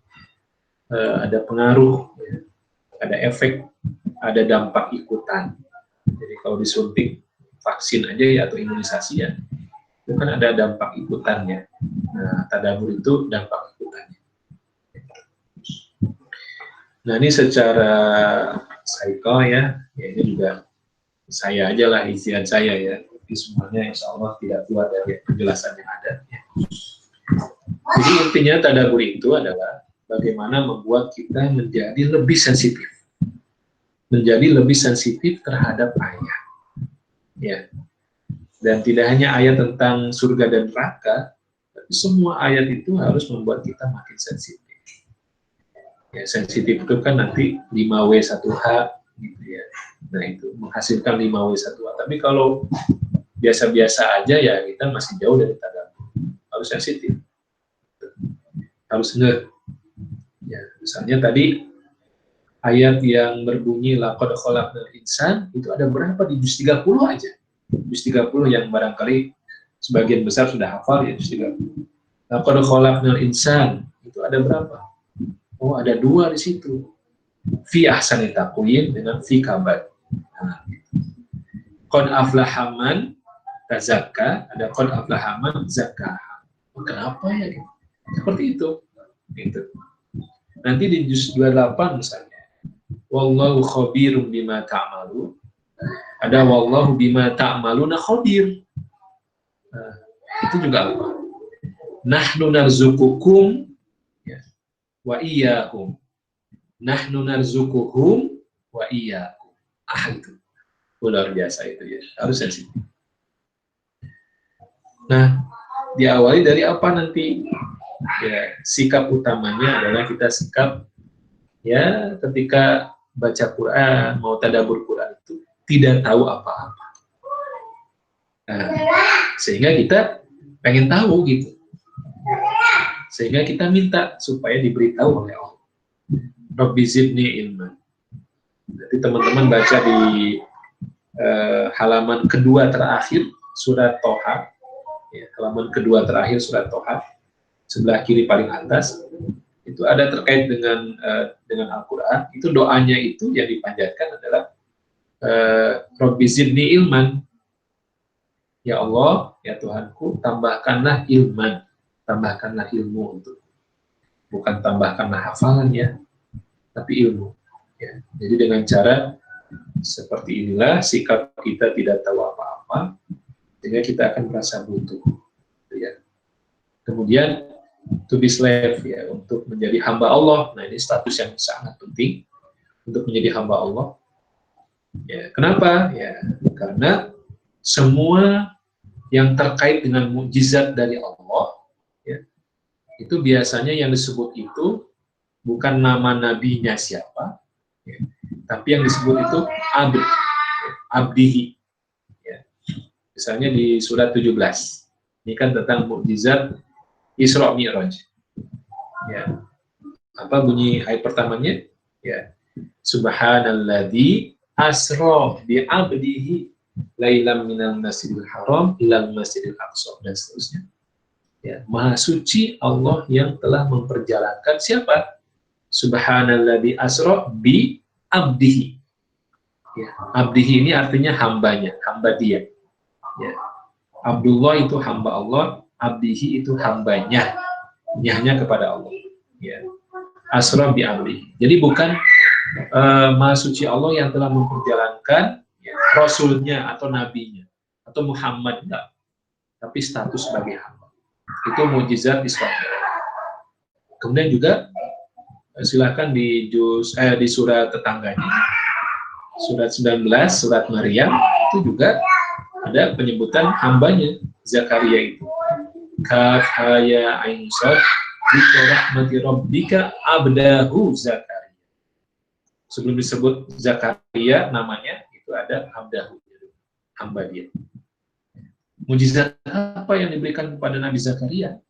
ada pengaruh, ya, ada efek, ada dampak ikutan. Jadi kalau disuntik vaksin aja ya atau imunisasi ya, itu kan ada dampak ikutannya. Nah, tadabbur itu dampak ikutannya. Nah, ini secara cycle ya, ini juga saya aja lah isian saya ya. Tapi semuanya insya Allah tidak keluar dari penjelasan yang ada. Ya. Jadi intinya tadabbur itu adalah bagaimana membuat kita menjadi lebih sensitif. Menjadi lebih sensitif terhadap ayat. Ya. Dan tidak hanya ayat tentang surga dan neraka, tapi semua ayat itu harus membuat kita makin sensitif. Ya, sensitif itu kan nanti 5W1H gitu ya. Nah, itu menghasilkan 5W1H. Tapi kalau biasa-biasa aja ya kita masih jauh dari tadabbur. Harus sensitif. Harus ngeh. Ya, misalnya tadi ayat yang berbunyi laqad khalaqnal insan itu ada berapa di juz 30 aja. Juz 30 yang barangkali sebagian besar sudah hafal ya juz 30. Laqad khalaqnal insan itu ada berapa? Oh, ada 2 di situ. Fi ahsani taqwim dengan fi kabad. Nah, qad aflaha man tazakka, ada qad aflaha man zakkaha. Oh, kenapa ya gitu? Seperti itu. Gitu. Nanti di juz 28 misalnya. Wallahu khabirum bima ta'malu. Ada wallahu bima ta'maluna khabir. Nah, itu juga apa? Nahnu narzuqukum wa iyyakum. Nahnu narzuquhum wa iyyakum. Itu luar biasa itu ya. Harus sensitif. Nah, diawali dari apa nanti? Ya, sikap utamanya adalah kita sikap ya ketika baca Quran, mau tadabbur Quran itu tidak tahu apa-apa. Nah, sehingga kita pengen tahu gitu. Sehingga kita minta supaya diberitahu oleh Allah. Rabbi zidni ilman. Jadi teman-teman baca di halaman kedua terakhir surat Toha, ya, halaman kedua terakhir surat Toha, sebelah kiri paling atas, itu ada terkait dengan Al-Quran. Itu doanya itu yang dipanjatkan adalah Rabbi zidni ilman. Ya Allah, ya Tuhanku, tambahkanlah ilman. Tambahkanlah ilmu untuk, bukan tambahkanlah hafalan ya, tapi ilmu. Ya. Jadi dengan cara seperti inilah sikap kita tidak tahu apa-apa, sehingga kita akan merasa butuh. Ya. Kemudian to be slave ya, untuk menjadi hamba Allah. Nah, ini status yang sangat penting untuk menjadi hamba Allah. Ya, kenapa? Ya, karena semua yang terkait dengan mukjizat dari Allah itu biasanya yang disebut itu bukan nama nabinya siapa, ya, tapi yang disebut itu abdihi. Ya. Misalnya di surat 17, ini kan tentang mukjizat Isra Mi'raj. Ya. Apa bunyi ayat pertamanya? Ya. Subhanalladzi asra bi abdihi lailam minal masjidil haram ilal masjidil aqsa, dan seterusnya. Ya, Maha suci Allah yang telah memperjalankan siapa? Subhanalladzi asra bi abdihi. Ya, abdihi ini artinya hambanya, hamba dia. Ya. Abdullah itu hamba Allah, abdihi itu hambanya, nyahnya kepada Allah. Ya. Asra bi abdihi. Jadi bukan Maha suci Allah yang telah memperjalankan ya, Rasulnya atau Nabinya atau Muhammad, enggak. Tapi status sebagai hamba. Itu mukjizat Isra. Kemudian juga silakan di surat tetangganya, surat 19, surat Maryam, itu juga ada penyebutan hambanya Zakaria itu. Kaf ha ya ain sad bi rahmati rabbika abdahu Zakaria. Sebelum disebut Zakaria namanya itu ada abdahu, hamba dia. Mujizat apa yang diberikan kepada Nabi Zakaria?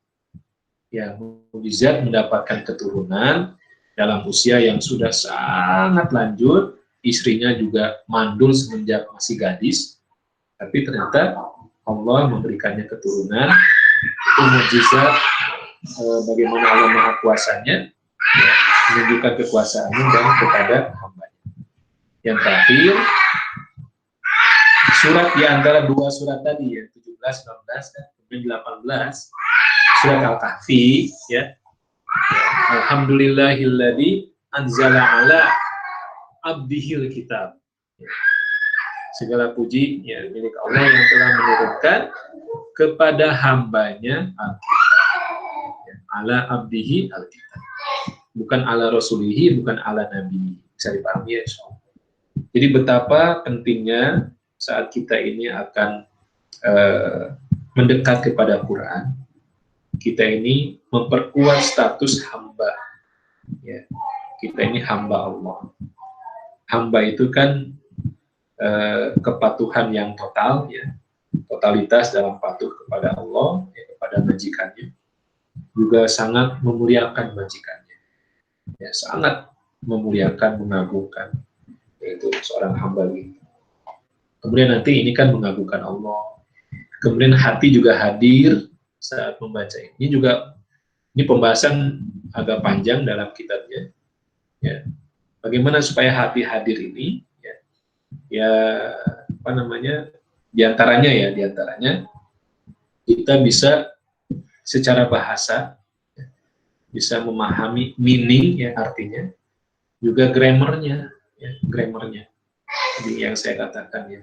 Ya, mujizat mendapatkan keturunan dalam usia yang sudah sangat lanjut, istrinya juga mandul semenjak masih gadis, tapi ternyata Allah memberikannya keturunan. Itu mujizat bagaimana Allah Maha Kuasanya, ya, menunjukkan kekuasaannya dan kepada hambanya. Yang terakhir, surat di antara dua surat tadi ya, 17, 19 dan kemudian 18, surat Al-Kahfi ya. Alhamdulillahilladzi anzala ala abdihil kitab. Ya. Segala puji ya milik Allah yang telah menurunkan kepada hambanya Alkitab. Ya, ala abdihi Alkitab. Bukan ala rasulihi, bukan ala nabi. Bisa dipahami ya insyaallah. Jadi betapa pentingnya saat kita ini akan mendekat kepada Quran, kita ini memperkuat status hamba. Ya, kita ini hamba Allah. Hamba itu kan kepatuhan yang total, ya, totalitas dalam patuh kepada Allah, ya, kepada majikannya, juga sangat memuliakan majikannya, ya, sangat memuliakan, mengagungkan, yaitu seorang hamba gitu. Kemudian nanti ini kan mengagungkan Allah. Kemudian hati juga hadir saat membaca ini. Ini pembahasan agak panjang dalam kitabnya. Ya, bagaimana supaya hati hadir ini? Ya apa namanya? Diantaranya kita bisa secara bahasa bisa memahami meaning ya artinya, juga grammarnya, ya, grammarnya. Jadi yang saya katakan ya,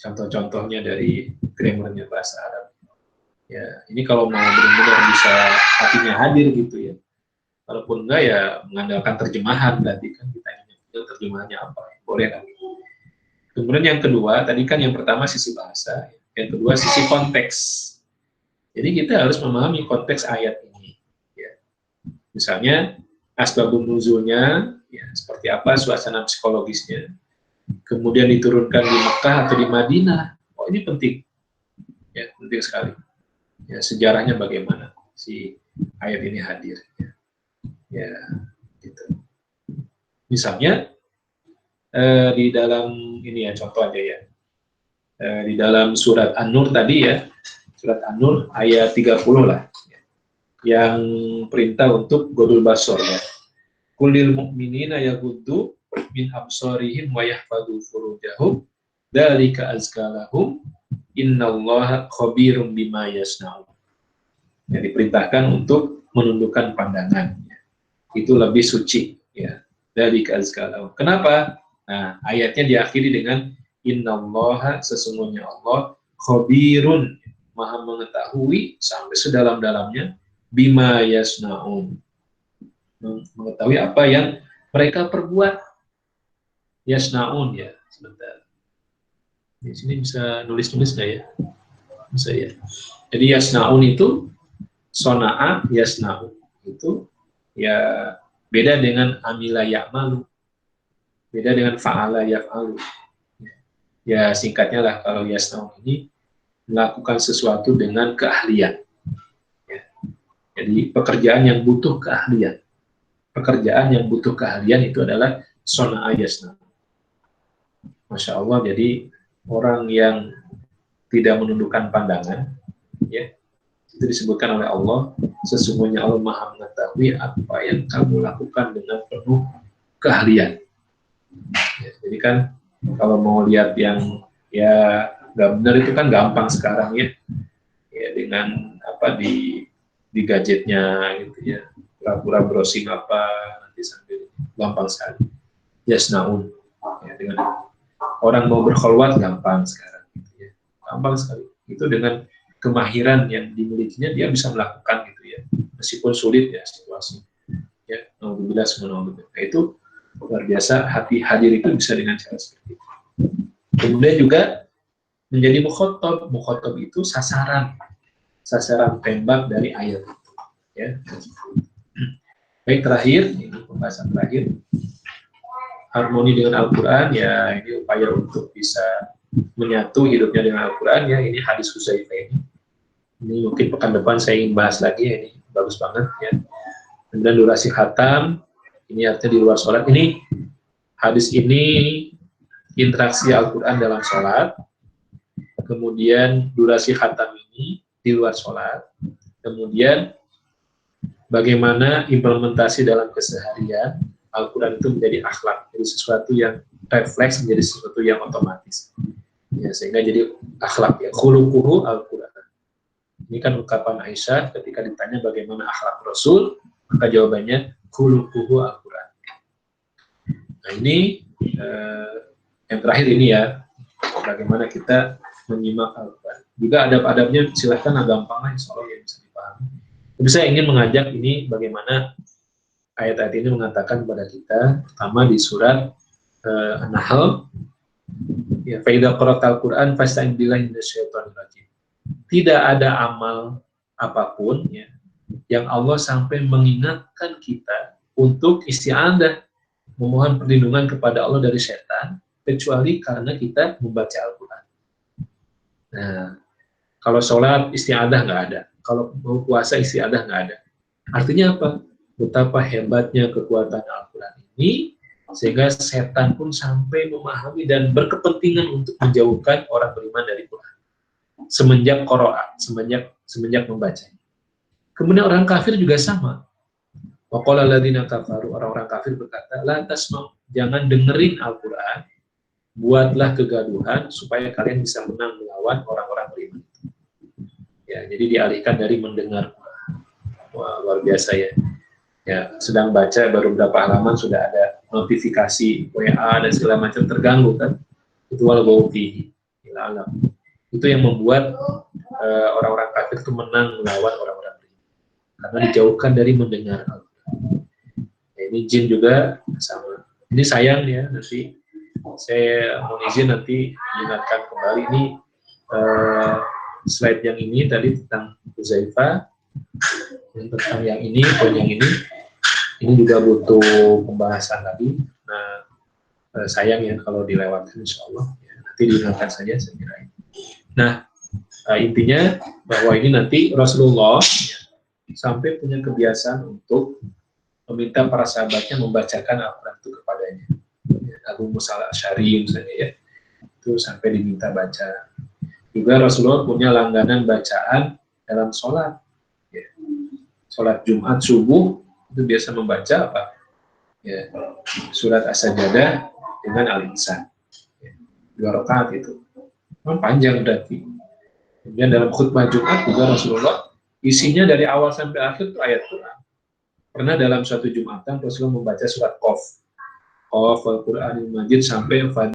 contoh-contohnya dari grammarnya bahasa Arab. Ya, ini kalau mau benar-benar bisa hatinya hadir gitu ya. Walaupun enggak ya mengandalkan terjemahan, berarti kan kita ingin terjemahannya apa, ya. Boleh kan? Kemudian yang kedua, tadi kan yang pertama sisi bahasa, yang kedua sisi konteks. Jadi kita harus memahami konteks ayat ini. Ya. Misalnya asbabun nuzulnya, ya, seperti apa suasana psikologisnya. Kemudian diturunkan di Mekah atau di Madinah. Oh ini penting, ya penting sekali. Ya sejarahnya bagaimana si ayat ini hadir. Ya, gitu. Misalnya di dalam ini ya contoh aja ya. Di dalam surat An-Nur tadi ya, surat An-Nur ayat 30 lah. Ya, yang perintah untuk godul basor ya. Kulil mu'minina yaghuddu min absarihim wa yahfadzu furujahum dzalika azka lahum innallaha khabirum bima yasnaun. Ya, diperintahkan untuk menundukkan pandangan. Ya. Itu lebih suci ya. Dzalika azka lahum. Kenapa? Nah, ayatnya diakhiri dengan innallaha, sesungguhnya Allah khabirun, maha mengetahui sampai sedalam-dalamnya bima yasnaun. Mengetahui apa yang mereka perbuat. Yasnaun ya, sebentar. Di sini bisa nulis-nulis nggak ya? Bisa ya. Jadi yasnaun itu sona'a yasnaun itu ya beda dengan amila ya'malu. Beda dengan fa'ala yaf'alu. Ya singkatnya lah kalau yasnaun ini melakukan sesuatu dengan keahlian. Ya. Jadi pekerjaan yang butuh keahlian. Pekerjaan yang butuh keahlian itu adalah sona'a yasnaun. Masya Allah, jadi orang yang tidak menundukkan pandangan, ya, itu disebutkan oleh Allah, sesungguhnya Allah maha mengetahui apa yang kamu lakukan dengan penuh keahlian. Ya, jadi kan kalau mau lihat yang ya nggak benar itu kan gampang sekarang ya, ya dengan apa di gadgetnya gitu ya, pura-pura browsing apa nanti sambil gampang sekali. Yasnaun, ya, dengan orang mau berkholwat gampang sekarang gitu ya, gampang sekali. Itu dengan kemahiran yang dimilikinya dia bisa melakukan gitu ya, meskipun sulit ya situasi. Ya, alhamdulillah semua. Nah, itu luar biasa, hati hadir itu bisa dengan cara seperti itu. Kemudian juga menjadi mukhotob. Mukhotob itu sasaran tembak dari ayat itu. Ya. Baik, terakhir, ini pembahasan terakhir. Harmoni dengan Al-Quran, ya ini upaya untuk bisa menyatu hidupnya dengan Al-Quran, ya ini hadis Hudzaifah ini. Ini mungkin pekan depan saya ingin bahas lagi, ya, ini bagus banget ya. Kemudian durasi khatam, ini artinya di luar sholat. Ini hadis ini interaksi Al-Quran dalam sholat. Kemudian durasi khatam ini di luar sholat. Kemudian bagaimana implementasi dalam keseharian Al-Quran itu menjadi akhlak, jadi sesuatu yang refleks, menjadi sesuatu yang otomatis. Ya, sehingga jadi akhlak ya, khuluquhu Al-Quran. Ini kan ungkapan Aisyah ketika ditanya bagaimana akhlak Rasul, maka jawabannya khuluquhu Al-Quran. Nah ini yang terakhir ini ya, bagaimana kita menyimak Al-Quran. Juga adab-adabnya silahkan gampang lah, insya Allah yang bisa dipahami. Tapi saya ingin mengajak ini bagaimana ayat-ayat ini mengatakan kepada kita, pertama di surat An-Nahl, ya, fa'idha qara'tal Qur'an fasta'in billahi minasyaitonir rajim. Tidak ada amal apapun ya, yang Allah sampai mengingatkan kita untuk isti'adah, memohon perlindungan kepada Allah dari setan, kecuali karena kita membaca Al-Quran. Nah, kalau sholat isti'adah nggak ada, kalau mau puasa isti'adah nggak ada. Artinya apa? Betapa hebatnya kekuatan Al-Quran ini, sehingga setan pun sampai memahami dan berkepentingan untuk menjauhkan orang beriman dari Quran. Semenjak Qur'an, semenjak membaca. Kemudian orang kafir juga sama. Wa qala alladziina kafaru, orang-orang kafir berkata, la tasma', jangan dengerin Al-Quran, buatlah kegaduhan supaya kalian bisa menang melawan orang-orang beriman. Ya, jadi dialihkan dari mendengar Quran. Wah, luar biasa ya. Ya, sedang baca baru beberapa halaman sudah ada notifikasi WA dan segala macam, terganggu kan. Itu wal-bauti ila alam. Itu yang membuat orang-orang kafir itu menang melawan orang-orang beriman. Karena dijauhkan dari mendengar Al-Quran. Ya, ini jin juga sama. Ini sayang ya, nanti saya mohon izin nanti mengingatkan kembali ini slide yang ini tadi tentang Huzaifah, tentang yang ini, poin yang ini juga butuh pembahasan lagi. Nah, sayang ya kalau dilewatkan, insya Allah ya, nanti diingatkan saja saya kira. Nah, intinya bahwa ini nanti Rasulullah ya, sampai punya kebiasaan untuk meminta para sahabatnya membacakan Al-Quran itu kepadanya. Abu Musa al-Asy'ari misalnya ya, itu sampai diminta baca. Juga Rasulullah punya langganan bacaan dalam sholat. Ya. Sholat Jumat subuh itu biasa membaca apa? Ya, surat As-Sajdah dengan Al-Insan. Ya, 2 rakaat itu. Memang panjang berarti. Kemudian dalam khutbah Jumat juga Rasulullah isinya dari awal sampai akhir itu ayat Quran. Pernah dalam suatu Jumatan Rasulullah membaca surat Qaf. Al-Quranil Majid sampai